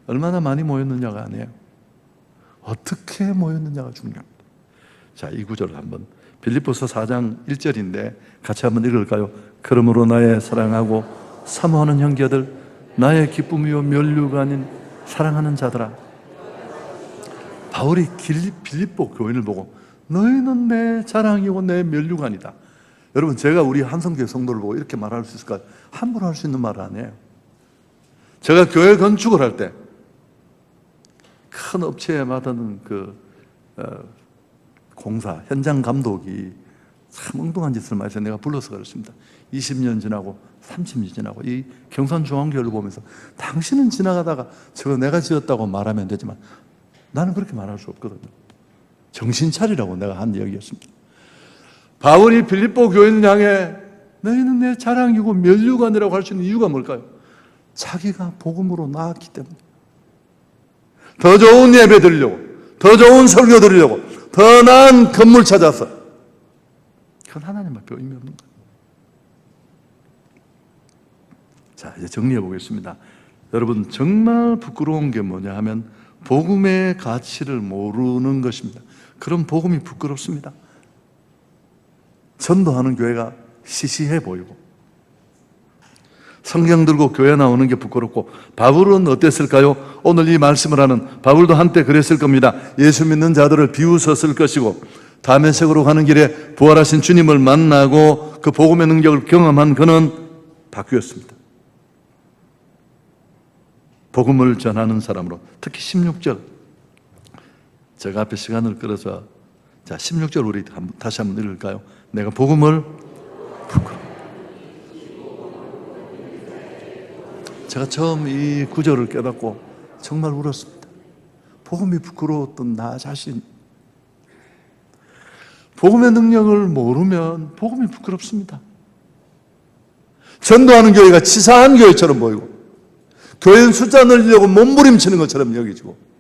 얼마나 많이 모였느냐가 아니에요. 어떻게 모였느냐가 중요합니다. 자, 이 구절을 한번 빌립보서 4장 1절인데 같이 한번 읽을까요? 그러므로 나의 사랑하고 사모하는 형제들 나의 기쁨이요 면류가 아닌 사랑하는 자들아. 바울이 빌립보 교인을 보고 너희는 내 자랑이고 내 면류가 아니다. 여러분 제가 우리 한성교회 성도를 보고 이렇게 말할 수 있을까요? 함부로 할 수 있는 말 아니에요. 제가 교회 건축을 할 때 큰 업체에 맡은 공사 현장 감독이 참 엉뚱한 짓을 많이 해서 내가 불러서 그랬습니다. 20년 지나고 30년 지나고 이 경산중앙교회를 보면서 당신은 지나가다가 저거 내가 지었다고 말하면 되지만 나는 그렇게 말할 수 없거든요. 정신 차리라고 내가 한 얘기였습니다. 바울이 빌립보 교인을 향해 너희는 내 자랑이고 면류관이라고 할 수 있는 이유가 뭘까요? 자기가 복음으로 나았기 때문에. 더 좋은 예배 드리려고, 더 좋은 설교 드리려고, 더 나은 건물 찾아서. 그건 하나님 앞에 의미 없는 거예요. 자, 이제 정리해 보겠습니다. 여러분, 정말 부끄러운 게 뭐냐 하면 복음의 가치를 모르는 것입니다. 그럼 복음이 부끄럽습니다. 전도하는 교회가 시시해 보이고 성경 들고 교회 나오는 게 부끄럽고, 바울은 어땠을까요? 오늘 이 말씀을 하는 바울도 한때 그랬을 겁니다. 예수 믿는 자들을 비웃었을 것이고, 다메섹으로 가는 길에 부활하신 주님을 만나고 그 복음의 능력을 경험한 그는 바뀌었습니다. 복음을 전하는 사람으로. 특히 16절, 제가 앞에 시간을 끌어서, 자, 16절 우리 다시 한번 읽을까요? 내가 복음을 부끄러워. 제가 처음 이 구절을 깨닫고 정말 울었습니다. 복음이 부끄러웠던 나 자신. 복음의 능력을 모르면 복음이 부끄럽습니다. 전도하는 교회가 치사한 교회처럼 보이고, 교인 숫자 늘리려고 몸부림치는 것처럼 여기지고,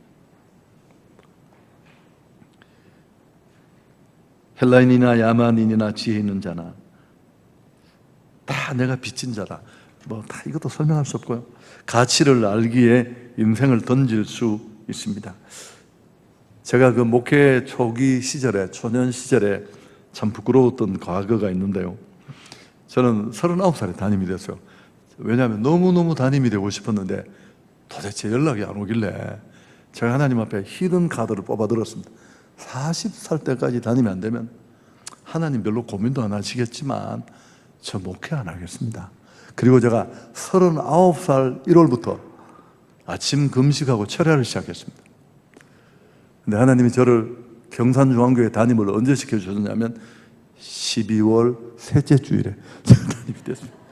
헬라인이나 야만인이나 지혜 있는 자나 다 내가 빚진 자라, 뭐 다 이것도 설명할 수 없고요. 가치를 알기에 인생을 던질 수 있습니다. 제가 그 목회 초기 시절에, 초년 시절에 참 부끄러웠던 과거가 있는데요. 저는 39살에 담임이 됐어요. 왜냐하면 너무너무 담임이 되고 싶었는데 도대체 연락이 안 오길래 제가 하나님 앞에 히든 카드를 뽑아 들었습니다. 40살 때까지 담임이 안 되면 하나님 별로 고민도 안 하시겠지만 저 목회 안 하겠습니다. 그리고 제가 39살 1월부터 아침 금식하고 철야를 시작했습니다. 근데 하나님이 저를 경산중앙교회 담임을 언제 시켜주셨냐면 12월 셋째 주일에 제가 담임이 됐습니다.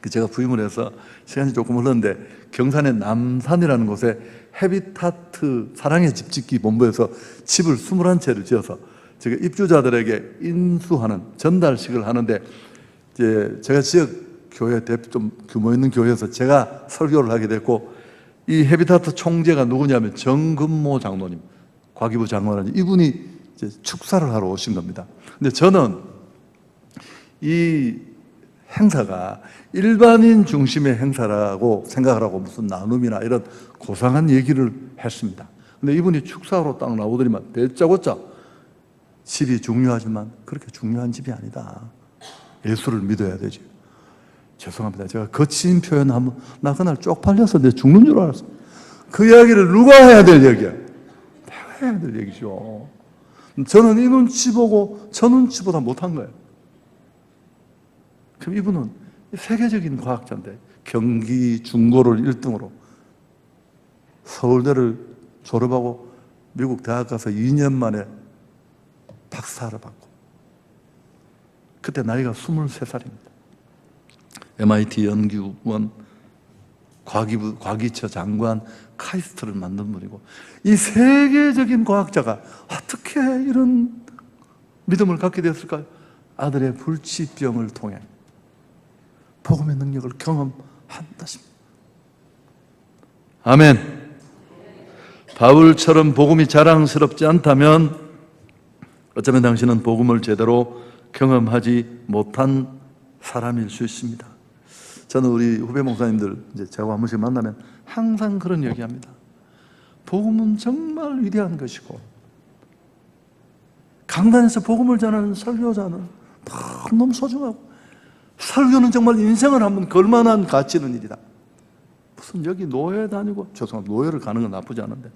제가 부임을 해서 시간이 조금 흘렀는데, 경산의 남산이라는 곳에 헤비타트 사랑의 집 짓기 본부에서 집을 21채를 지어서 제가 입주자들에게 인수하는 전달식을 하는데, 이제 제가 지역 교회 좀 규모 있는 교회에서 제가 설교를 하게 됐고, 이 헤비타트 총재가 누구냐면 정근모 장로님, 과기부 장관님, 이분이 이제 축사를 하러 오신 겁니다. 근데 저는 이 행사가 일반인 중심의 행사라고 생각을 하고 무슨 나눔이나 이런 고상한 얘기를 했습니다. 근데 이분이 축사로 딱 나오더니만 배짜고짜 집이 중요하지만 그렇게 중요한 집이 아니다. 예수를 믿어야 되지. 죄송합니다. 제가 거친 표현하면 나 그날 쪽팔려서 내 죽는 줄 알았어. 그 이야기를 누가 해야 될 얘기야? 내가 해야 될 얘기죠. 저는 이 눈치 보고 저 눈치보다 못한 거예요. 그럼 이분은 세계적인 과학자인데 경기 중고를 1등으로 서울대를 졸업하고 미국 대학 가서 2년 만에 박사를 받고, 그때 나이가 23살입니다. MIT 연구원, 과기부, 과기처 장관, 카이스트를 만든 분이고, 이 세계적인 과학자가 어떻게 이런 믿음을 갖게 되었을까요? 아들의 불치병을 통해 복음의 능력을 경험한다십니다. 아멘. 바울처럼 복음이 자랑스럽지 않다면 어쩌면 당신은 복음을 제대로 경험하지 못한 사람일 수 있습니다. 저는 우리 후배 목사님들 이제 제가 한 번씩 만나면 항상 그런 얘기합니다. 복음은 정말 위대한 것이고, 강단에서 복음을 전하는 설교자는 너무 소중하고, 설교는 정말 인생을 한번 걸만한 가치 있는 일이다. 무슨 여기 노예 다니고, 죄송합니다, 노예를 가는 건 나쁘지 않은데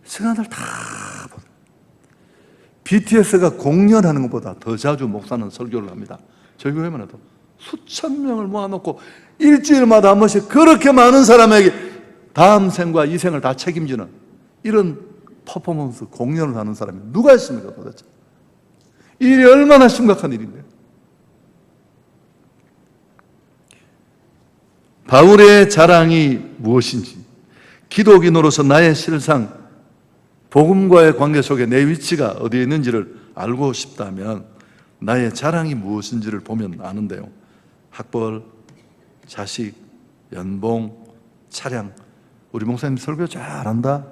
시간을 다 보내. BTS가 공연하는 것보다 더 자주 목사는 설교를 합니다. 저희 교회만 해도 수천 명을 모아놓고 일주일마다 한 번씩 그렇게 많은 사람에게 다음 생과 이 생을 다 책임지는 이런 퍼포먼스 공연을 하는 사람이 누가 있습니까 도대체? 이 일이 얼마나 심각한 일인데요. 바울의 자랑이 무엇인지, 기독인으로서 나의 실상, 복음과의 관계 속에 내 위치가 어디에 있는지를 알고 싶다면 나의 자랑이 무엇인지를 보면 아는데요. 학벌, 자식, 연봉, 차량. 우리 목사님 설교 잘한다.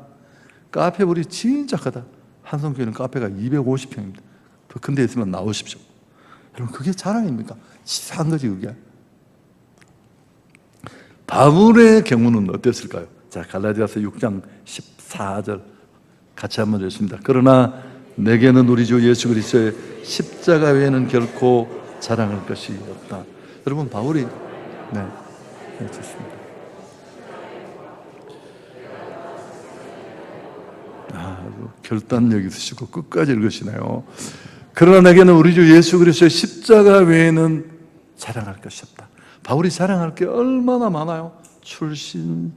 카페 우리 진짜 크다. 한성교회는 카페가 250평입니다. 더 큰 데 있으면 나오십시오. 여러분, 그게 자랑입니까? 치사한 거지, 그게. 바울의 경우는 어땠을까요? 자, 갈라디아서 6장 14절 같이 한번 읽습니다. 그러나 내게는 우리 주 예수 그리스도의 십자가 외에는 결코 자랑할 것이 없다. 여러분, 바울이 좋습니다. 결단력 있으시고 끝까지 읽으시네요. 그러나 내게는 우리 주 예수 그리스도의 십자가 외에는 자랑할 것이 없다. 바울이 자랑할 게 얼마나 많아요. 출신,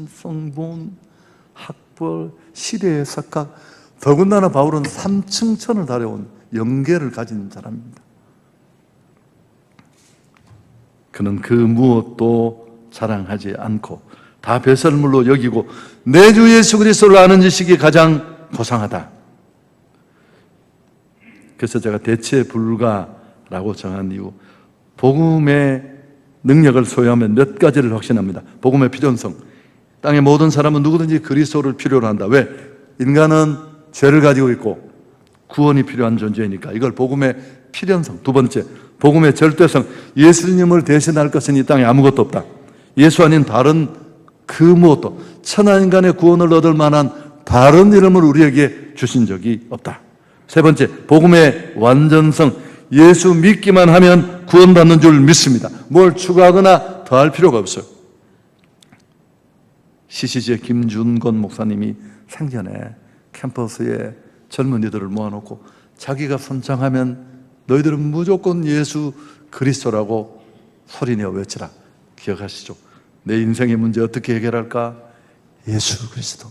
성분, 학벌, 시대의 석학. 더군다나 바울은 3층천을 달려온 영계를 가진 사람입니다. 그는 그 무엇도 자랑하지 않고 다 배설물로 여기고 내 주 예수 그리스도를 아는 지식이 가장 고상하다. 그래서 제가 대체 불가라고 정한 이유, 복음의 능력을 소유하면 몇 가지를 확신합니다. 복음의 필요성. 땅의 모든 사람은 누구든지 그리스도를 필요로 한다. 왜? 인간은 죄를 가지고 있고 구원이 필요한 존재이니까. 이걸 복음의 필연성. 두 번째, 복음의 절대성. 예수님을 대신할 것은 이 땅에 아무것도 없다. 예수 아닌 다른 그 무엇도, 천하인간의 구원을 얻을 만한 다른 이름을 우리에게 주신 적이 없다. 세 번째, 복음의 완전성. 예수 믿기만 하면 구원받는 줄 믿습니다. 뭘 추가하거나 더할 필요가 없어요. CCG의 김준건 목사님이 생전에 캠퍼스에 젊은이들을 모아놓고 자기가 선창하면 너희들은 무조건 예수 그리스도라고 소리내어 외치라. 기억하시죠? 내 인생의 문제 어떻게 해결할까? 예수 그리스도.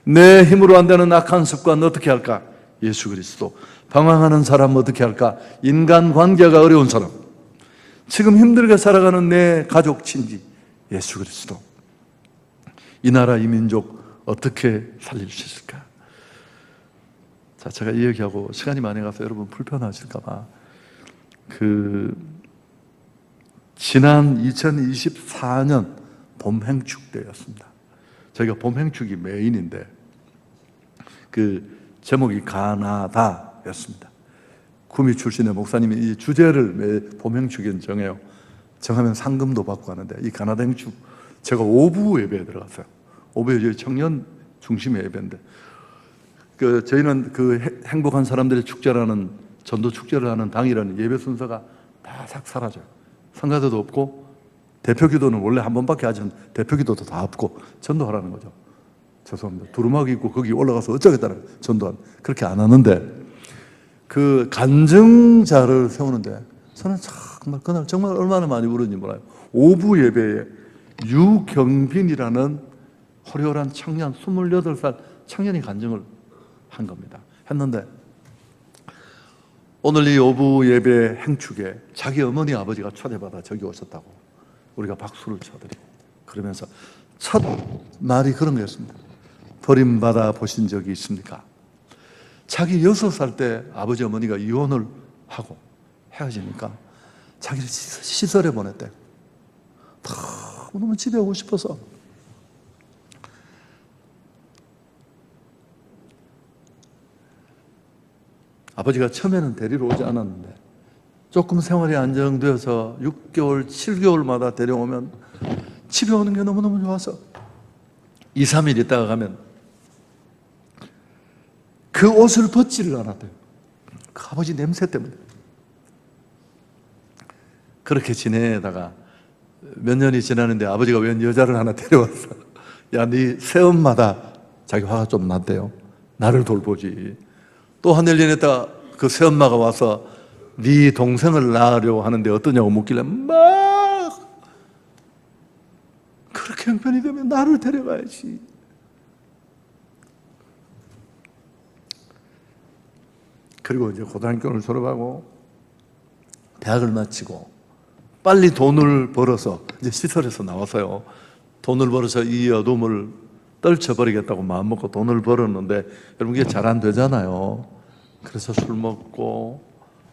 내 힘으로 안 되는 악한 습관 어떻게 할까? 예수 그리스도. 방황하는 사람 어떻게 할까? 인간관계가 어려운 사람, 지금 힘들게 살아가는 내 가족, 친지, 예수 그리스도. 이 나라, 이 민족 어떻게 살릴 수 있을까? 자, 제가 이 얘기하고 시간이 많이 가서 여러분 불편하실까 봐 지난 2024년 봄행축 때였습니다. 저희가 봄행축이 메인인데 제목이 가나다였습니다. 구미 출신의 목사님이 이 주제를 봄행축에 정하면 상금도 받고 하는데, 이 가나다 행축 제가 오부 예배에 들어갔어요. 오부 예배 청년 중심의 예배인데, 저희는 행복한 사람들의 축제라는, 전도 축제를 하는 당일에는 예배 순서가 다 싹 사라져요. 성가대도 없고, 대표 기도는 원래 한 번밖에 하지 않는 대표 기도도 다 없고 전도하라는 거죠. 죄송합니다. 두루마기 입고 거기 올라가서 어쩌겠다는 전도한, 그렇게 안 하는데, 간증자를 세우는데 저는 정말 그날 정말 얼마나 많이 울었는지 몰라요. 오부 예배에 유경빈이라는 호리호란 청년, 28살 청년이 간증을 한 겁니다. 했는데 오늘 이 오부 예배 행축에 자기 어머니 아버지가 초대받아 저기 오셨다고 우리가 박수를 쳐드리고, 그러면서 첫 말이 그런 거였습니다. 버림받아 보신 적이 있습니까? 자기 6살 때 아버지 어머니가 이혼을 하고 헤어지니까 자기를 시설에 보냈대. 너무 집에 오고 싶어서. 아버지가 처음에는 데리러 오지 않았는데 조금 생활이 안정되어서 6개월, 7개월마다 데려오면 집에 오는 게 너무너무 좋아서 2, 3일 있다가 가면 그 옷을 벗지를 않았대요. 그 아버지 냄새 때문에. 그렇게 지내다가 몇 년이 지나는데 아버지가 웬 여자를 하나 데려왔어. 야, 네 새엄마다. 자기 화가 좀 났대요. 나를 돌보지. 또 한 1년 있다가 그 새엄마가 와서 네 동생을 낳으려고 하는데 어떠냐고 묻길래 막 그렇게 형편이 되면 나를 데려가야지. 그리고 이제 고등학교를 졸업하고 대학을 마치고 빨리 돈을 벌어서 이제 시설에서 나와서요. 돈을 벌어서 이 어둠을 떨쳐버리겠다고 마음먹고 돈을 벌었는데 여러분 이게 잘 안 되잖아요. 그래서 술 먹고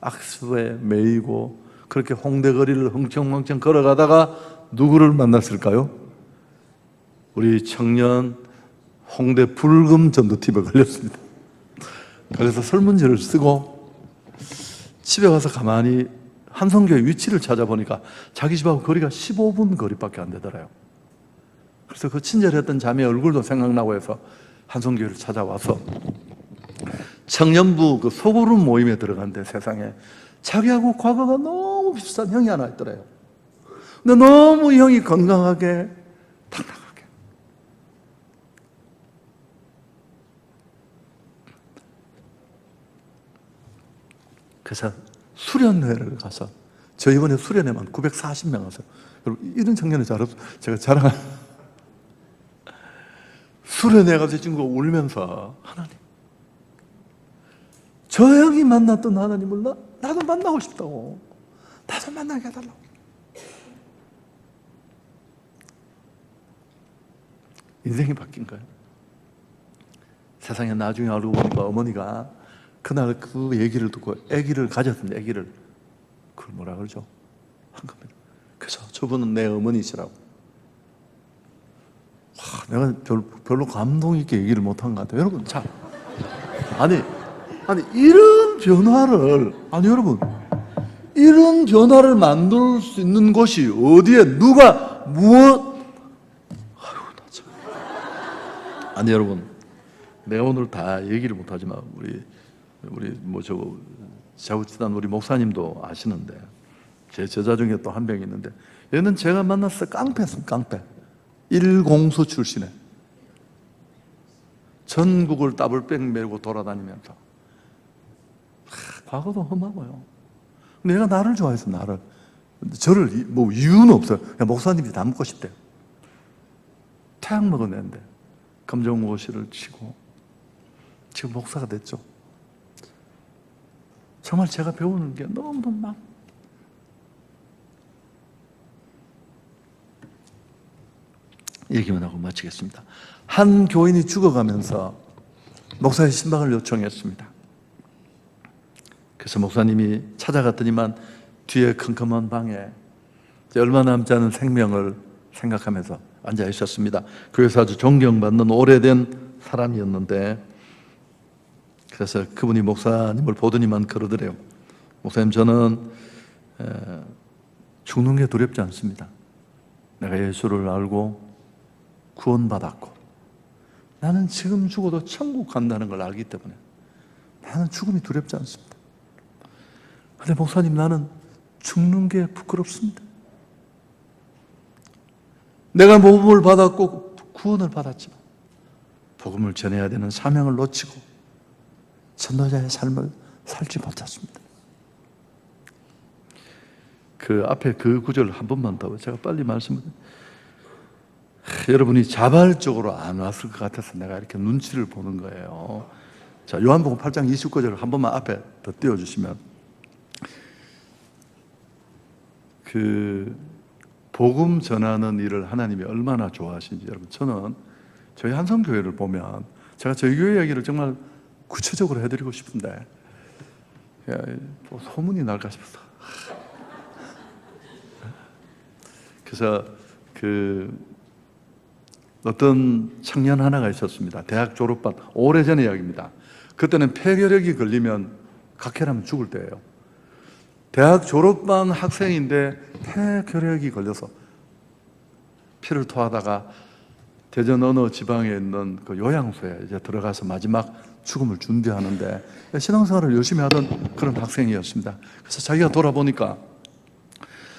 악수에 매이고 그렇게 홍대 거리를 흥청망청 걸어가다가 누구를 만났을까요? 우리 청년 홍대 불금 전도팁에 걸렸습니다. 그래서 설문지를 쓰고 집에 가서 가만히 한성교회 위치를 찾아보니까 자기 집하고 거리가 15분 거리밖에 안 되더라요. 그래서 그 친절했던 자매의 얼굴도 생각나고 해서 한성교회를 찾아와서 청년부 그 소그룹 모임에 들어갔는데 세상에 자기하고 과거가 너무 비슷한 형이 하나 있더래요. 근데 너무 형이 건강하게 당당하게. 그래서 수련회를 가서 저 이번에 수련회만 940명 왔어요. 여러분 이런 청년이 잘 없어요. 제가 자랑하는 수련회 가서 친구가 울면서 하나님 저 형이 만났던 하나님을 나도 만나고 싶다고. 나도 만나게 해달라고. 인생이 바뀐 거예요. 세상에 나중에 알고 보니까 어머니가 그날 그 얘기를 듣고 아기를 가졌는데 아기를 그걸 뭐라 그러죠? 한 겁니다. 그래서 저분은 내 어머니시라고. 내가 별로 감동 있게 얘기를 못한 것 같아요. 여러분, 자, 아니 이런 변화를 여러분 이런 변화를 만들 수 있는 곳이 어디에 누가 무엇? 여러분, 내가 오늘 다 얘기를 못하지만 우리 자우치단 우리 목사님도 아시는데 제 제자 중에 또 한 명이 있는데 얘는 제가 만났을 때 깡패였습니다. 깡패. 일공수 출신에 전국을 따블백 메고 돌아다니면서 과거도 험하고요. 근데 얘가 나를 좋아해서 나를 저를 뭐 이유는 없어요. 그냥 목사님이 다 묻고 싶대요. 태양 먹어냈는데 검정고시를 치고 지금 목사가 됐죠. 정말 제가 배우는 게 너무너무 많. 얘기만 하고 마치겠습니다. 한 교인이 죽어가면서 목사의 신방을 요청했습니다. 그래서 목사님이 찾아갔더니만 뒤에 컴컴한 방에 얼마 남지 않은 생명을 생각하면서 앉아 있었습니다. 교회에서 아주 존경받는 오래된 사람이었는데 그래서 그분이 목사님을 보더니만 그러더래요. 목사님, 저는 죽는 게 두렵지 않습니다. 내가 예수를 알고 구원받았고 나는 지금 죽어도 천국 간다는 걸 알기 때문에 나는 죽음이 두렵지 않습니다. 근데 목사님, 나는 죽는 게 부끄럽습니다. 내가 복음을 받았고 구원을 받았지만 복음을 전해야 되는 사명을 놓치고 전도자의 삶을 살지 못했습니다. 그 앞에 그 구절을 한 번만 더 제가 빨리 말씀드릴게요. 여러분이 자발적으로 안 왔을 것 같아서 내가 이렇게 눈치를 보는 거예요. 자, 요한복음 8장 29절을 한 번만 앞에 더 띄워주시면 그 복음 전하는 일을 하나님이 얼마나 좋아하시는지 여러분, 저는 저희 한성교회를 보면 제가 저희 교회 이야기를 정말 구체적으로 해드리고 싶은데 소문이 날까 싶어서 그래서 어떤 청년 하나가 있었습니다. 대학 졸업반, 오래전의 이야기입니다. 그때는 폐결핵이 걸리면 각혈하면 죽을 때예요. 대학 졸업반 학생인데 폐결핵이 걸려서 피를 토하다가 대전 어느 지방에 있는 그 요양소에 이제 들어가서 마지막 죽음을 준비하는데 신앙생활을 열심히 하던 그런 학생이었습니다. 그래서 자기가 돌아보니까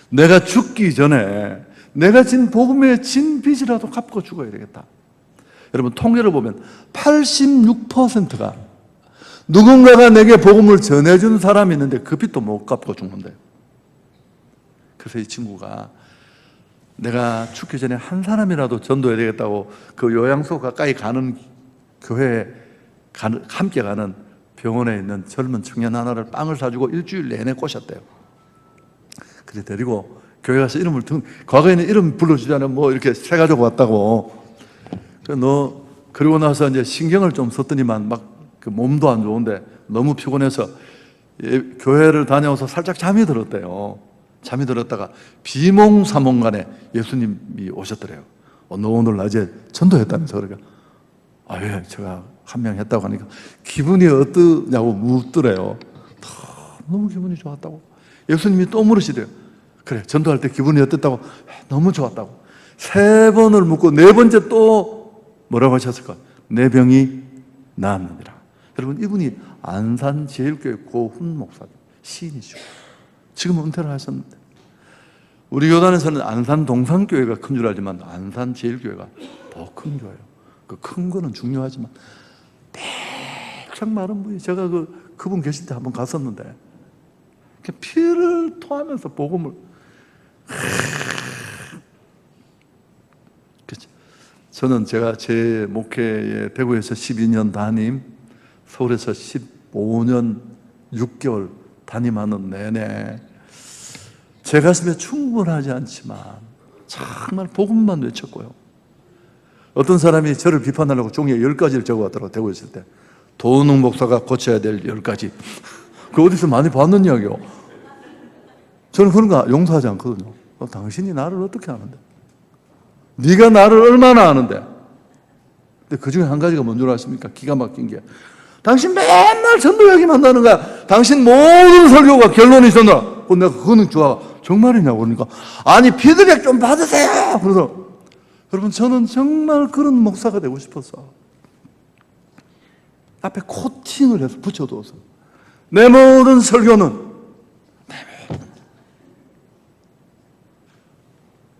내가 죽기 전에 내가 진 복음의 진 빚이라도 갚고 죽어야 되겠다. 여러분, 통계를 보면 86%가 누군가가 내게 복음을 전해준 사람이 있는데 그 빚도 못 갚고 죽는데. 그래서 이 친구가 내가 죽기 전에 한 사람이라도 전도해야 되겠다고 그 요양소 가까이 가는 교회에 함께 가는 병원에 있는 젊은 청년 하나를 빵을 사주고 일주일 내내 꼬셨대요. 그래 데리고 교회 가서 이름을 과거에는 이름 불러주지 않으면 뭐 이렇게 새 가지고 왔다고. 그래 너 그리고 나서 이제 신경을 좀 썼더니만 막 그 몸도 안 좋은데 너무 피곤해서 교회를 다녀와서 살짝 잠이 들었대요. 잠이 들었다가 비몽사몽간에 예수님이 오셨더래요. 너 오늘 낮에 전도했다면서. 그러니까 예, 제가 한 명 했다고 하니까 기분이 어떠냐고 묻더래요. 너무 기분이 좋았다고. 예수님이 또 물으시대요. 그래, 전도할 때 기분이 어땠다고? 너무 좋았다고. 3번을 묻고 4번째 또 뭐라고 하셨을까? 내 병이 나았느니라. 여러분, 이분이 안산제일교회 고훈 목사님, 시인이시고 지금 은퇴를 하셨는데, 우리 교단에서는 안산 동산교회가 큰 줄 알지만 안산제일교회가 더 큰 교회예요. 그 큰 거는 중요하지만 빽빽 마른 분이, 제가 그분 계실 때 한번 갔었는데 피를 토하면서 복음을 그렇죠. 저는 제가 제 목회에 대구에서 12년 담임, 서울에서 15년 6개월 담임하는 내내 제 가슴에 충분하지 않지만 정말 복음만 외쳤고요. 어떤 사람이 저를 비판하려고 종이에 10가지를 적어왔더라고요. 대구에 있을 때. 도은웅 목사가 고쳐야 될 10가지. 그 어디서 많이 봤는 이야기요. 저는 그런 거 용서하지 않거든요. 당신이 나를 어떻게 아는데? 네가 나를 얼마나 아는데? 근데 그 중에 한 가지가 뭔 줄 아십니까? 기가 막힌 게, 당신 맨날 전도 이야기만 하는 거야. 당신 모든 설교가 결론이 있었나? 내가 그거는 좋아. 정말이냐고. 그러니까 아니, 피드백 좀 받으세요. 그래서 여러분, 저는 정말 그런 목사가 되고 싶었어. 앞에 코팅을 해서 붙여두어서 내 모든 설교는,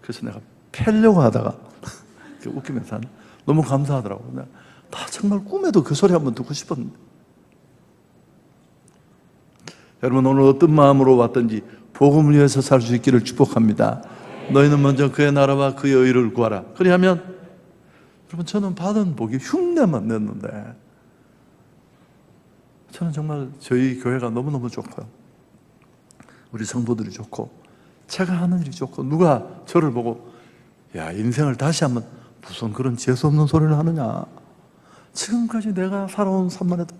그래서 내가 패려고 하다가 웃기면서 너무 감사하더라고. 내가 다 정말 꿈에도 그 소리 한번 듣고 싶었는데. 여러분, 오늘 어떤 마음으로 왔든지 복음을 위해서 살 수 있기를 축복합니다. 너희는 먼저 그의 나라와 그의 의를 구하라. 그리하면, 여러분, 저는 받은 복이 흉내만 냈는데 저는 정말 저희 교회가 너무너무 좋고요, 우리 성도들이 좋고, 제가 하는 일이 좋고, 누가 저를 보고 야, 인생을 다시 한번 무슨 그런 재수없는 소리를 하느냐, 지금까지 내가 살아온 삶만 해도.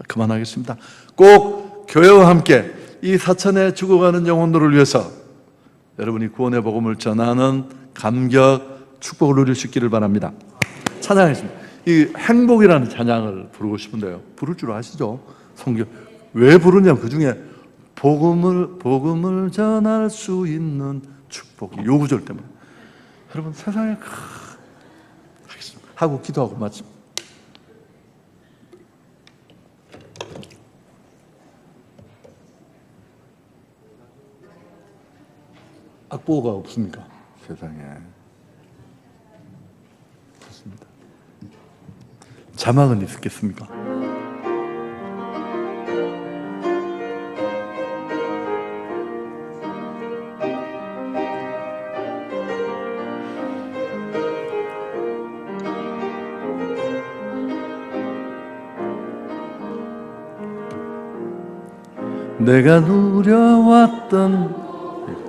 그만하겠습니다. 꼭 교회와 함께 이 사천에 죽어가는 영혼들을 위해서 여러분이 구원의 복음을 전하는 감격, 축복을 누릴 수 있기를 바랍니다. 찬양하겠습니다. 이 행복이라는 찬양을 부르고 싶은데요, 부를 줄 아시죠? 성경 왜 부르냐면 그 중에 복음을 전할 수 있는 축복이 요 구절 때문에. 여러분, 세상에 하겠습니다. 하고 기도하고 마칩니다. 악보가 없습니까? 세상에. 그렇습니다. 자막은 있겠습니까? 내가 누려왔던,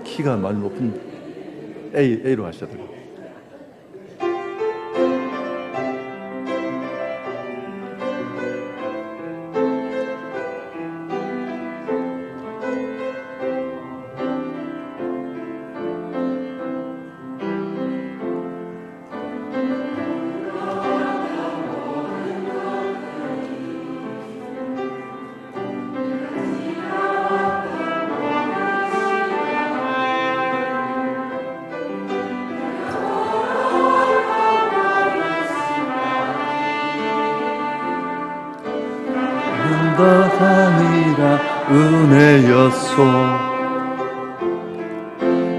키가 많이 높은 A로 하셔야 돼요. 아니라 은혜였소.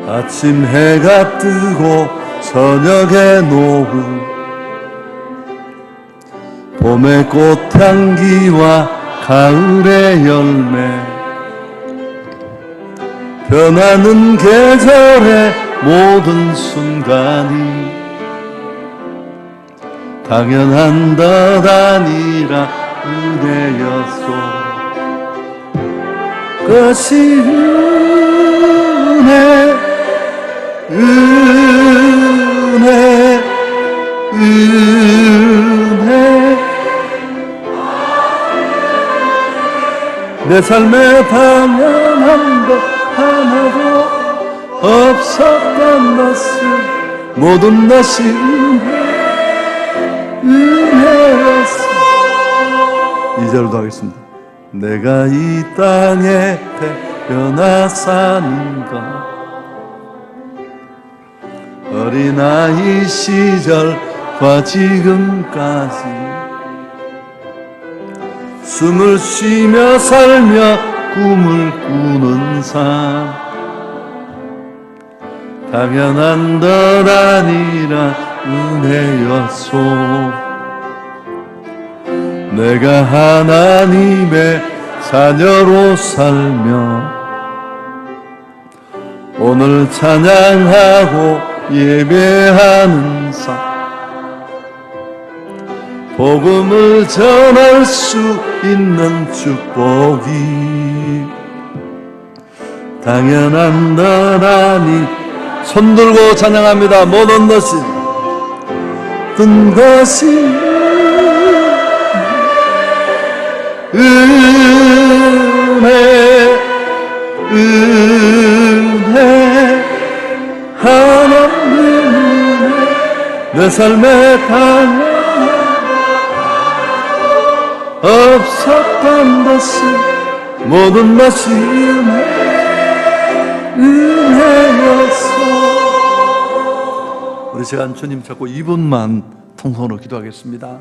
아침 해가 뜨고 저녁의 노을, 봄의 꽃향기와 가을의 열매, 변하는 계절의 모든 순간이 당연한 것 아니라 은혜였소. 그것이 은혜, 은혜, 은혜. 은혜 내 삶에 당연한 것 하나도 없었던 것을 모든 것이 은혜였어. 2절도 하겠습니다. 내가 이 땅에 태어나 사는 것 어린아이 시절과 지금까지 숨을 쉬며 살며 꿈을 꾸는 삶 당연한 것 아니라 은혜였소. 내가 하나님의 자녀로 살며 오늘 찬양하고 예배하는 삶 복음을 전할 수 있는 축복이 당연한 것 아니. 손들고 찬양합니다. 모든 것이 은혜 하나님 은혜 내 삶에 당연 없었던 것은 모든 것이 은혜였어. 우리 시간 주님 자꾸 2분만 통성으로 기도하겠습니다.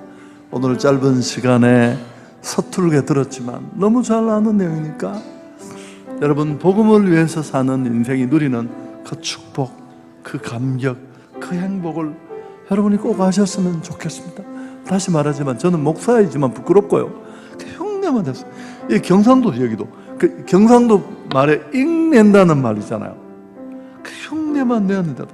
오늘 짧은 시간에 서툴게 들었지만 너무 잘 아는 내용이니까 여러분 복음을 위해서 사는 인생이 누리는 그 축복, 그 감격, 그 행복을 여러분이 꼭 하셨으면 좋겠습니다. 다시 말하지만 저는 목사이지만 부끄럽고요. 그 흉내만 냈어요. 이 경상도 여기도 그 경상도 말에 읽낸다는 말 있잖아요. 그 흉내만 내었는데도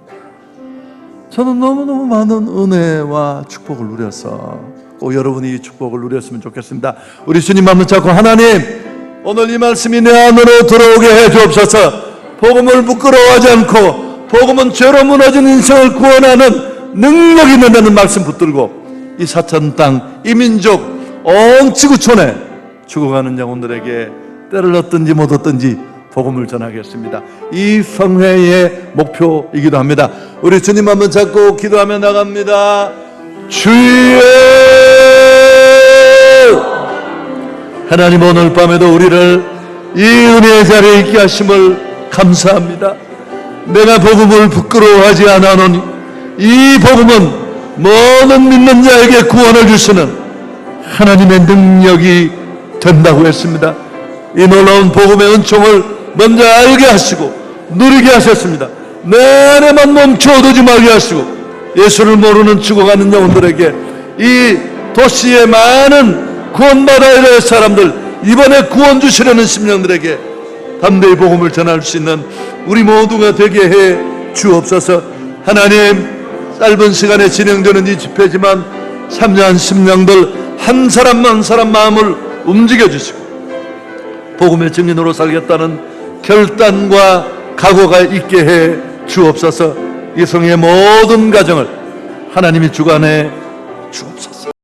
저는 너무너무 많은 은혜와 축복을 누려서 꼭 여러분이 이 축복을 누렸으면 좋겠습니다. 우리 주님 한번 잡고 하나님 오늘 이 말씀이 내 안으로 들어오게 해 주옵소서. 복음을 부끄러워하지 않고 복음은 죄로 무너진 인생을 구원하는 능력이 있는다는 말씀 붙들고 이 사천 땅, 이 민족 온 지구촌에 죽어가는 영혼들에게 때를 얻든지 못 얻든지 복음을 전하겠습니다. 이 성회의 목표이기도 합니다. 우리 주님 한번 잡고 기도하며 나갑니다. 주여 하나님 오늘 밤에도 우리를 이 은혜의 자리에 있게 하심을 감사합니다. 내가 복음을 부끄러워하지 않아노니 이 복음은 모든 믿는 자에게 구원을 주시는 하나님의 능력이 된다고 했습니다. 이 놀라운 복음의 은총을 먼저 알게 하시고 누리게 하셨습니다. 내 안에만 멈춰두지 말게 하시고 예수를 모르는 죽어가는 영혼들에게 이 도시의 많은 구원받아야 될 사람들 이번에 구원 주시려는 심령들에게 담대히 복음을 전할 수 있는 우리 모두가 되게 해 주옵소서. 하나님 짧은 시간에 진행되는 이 집회지만 참여한 심령들 한 사람 한 사람 마음을 움직여 주시고 복음의 증인으로 살겠다는 결단과 각오가 있게 해 주옵소서. 이 성의 모든 가정을 하나님이 주관해 주옵소서.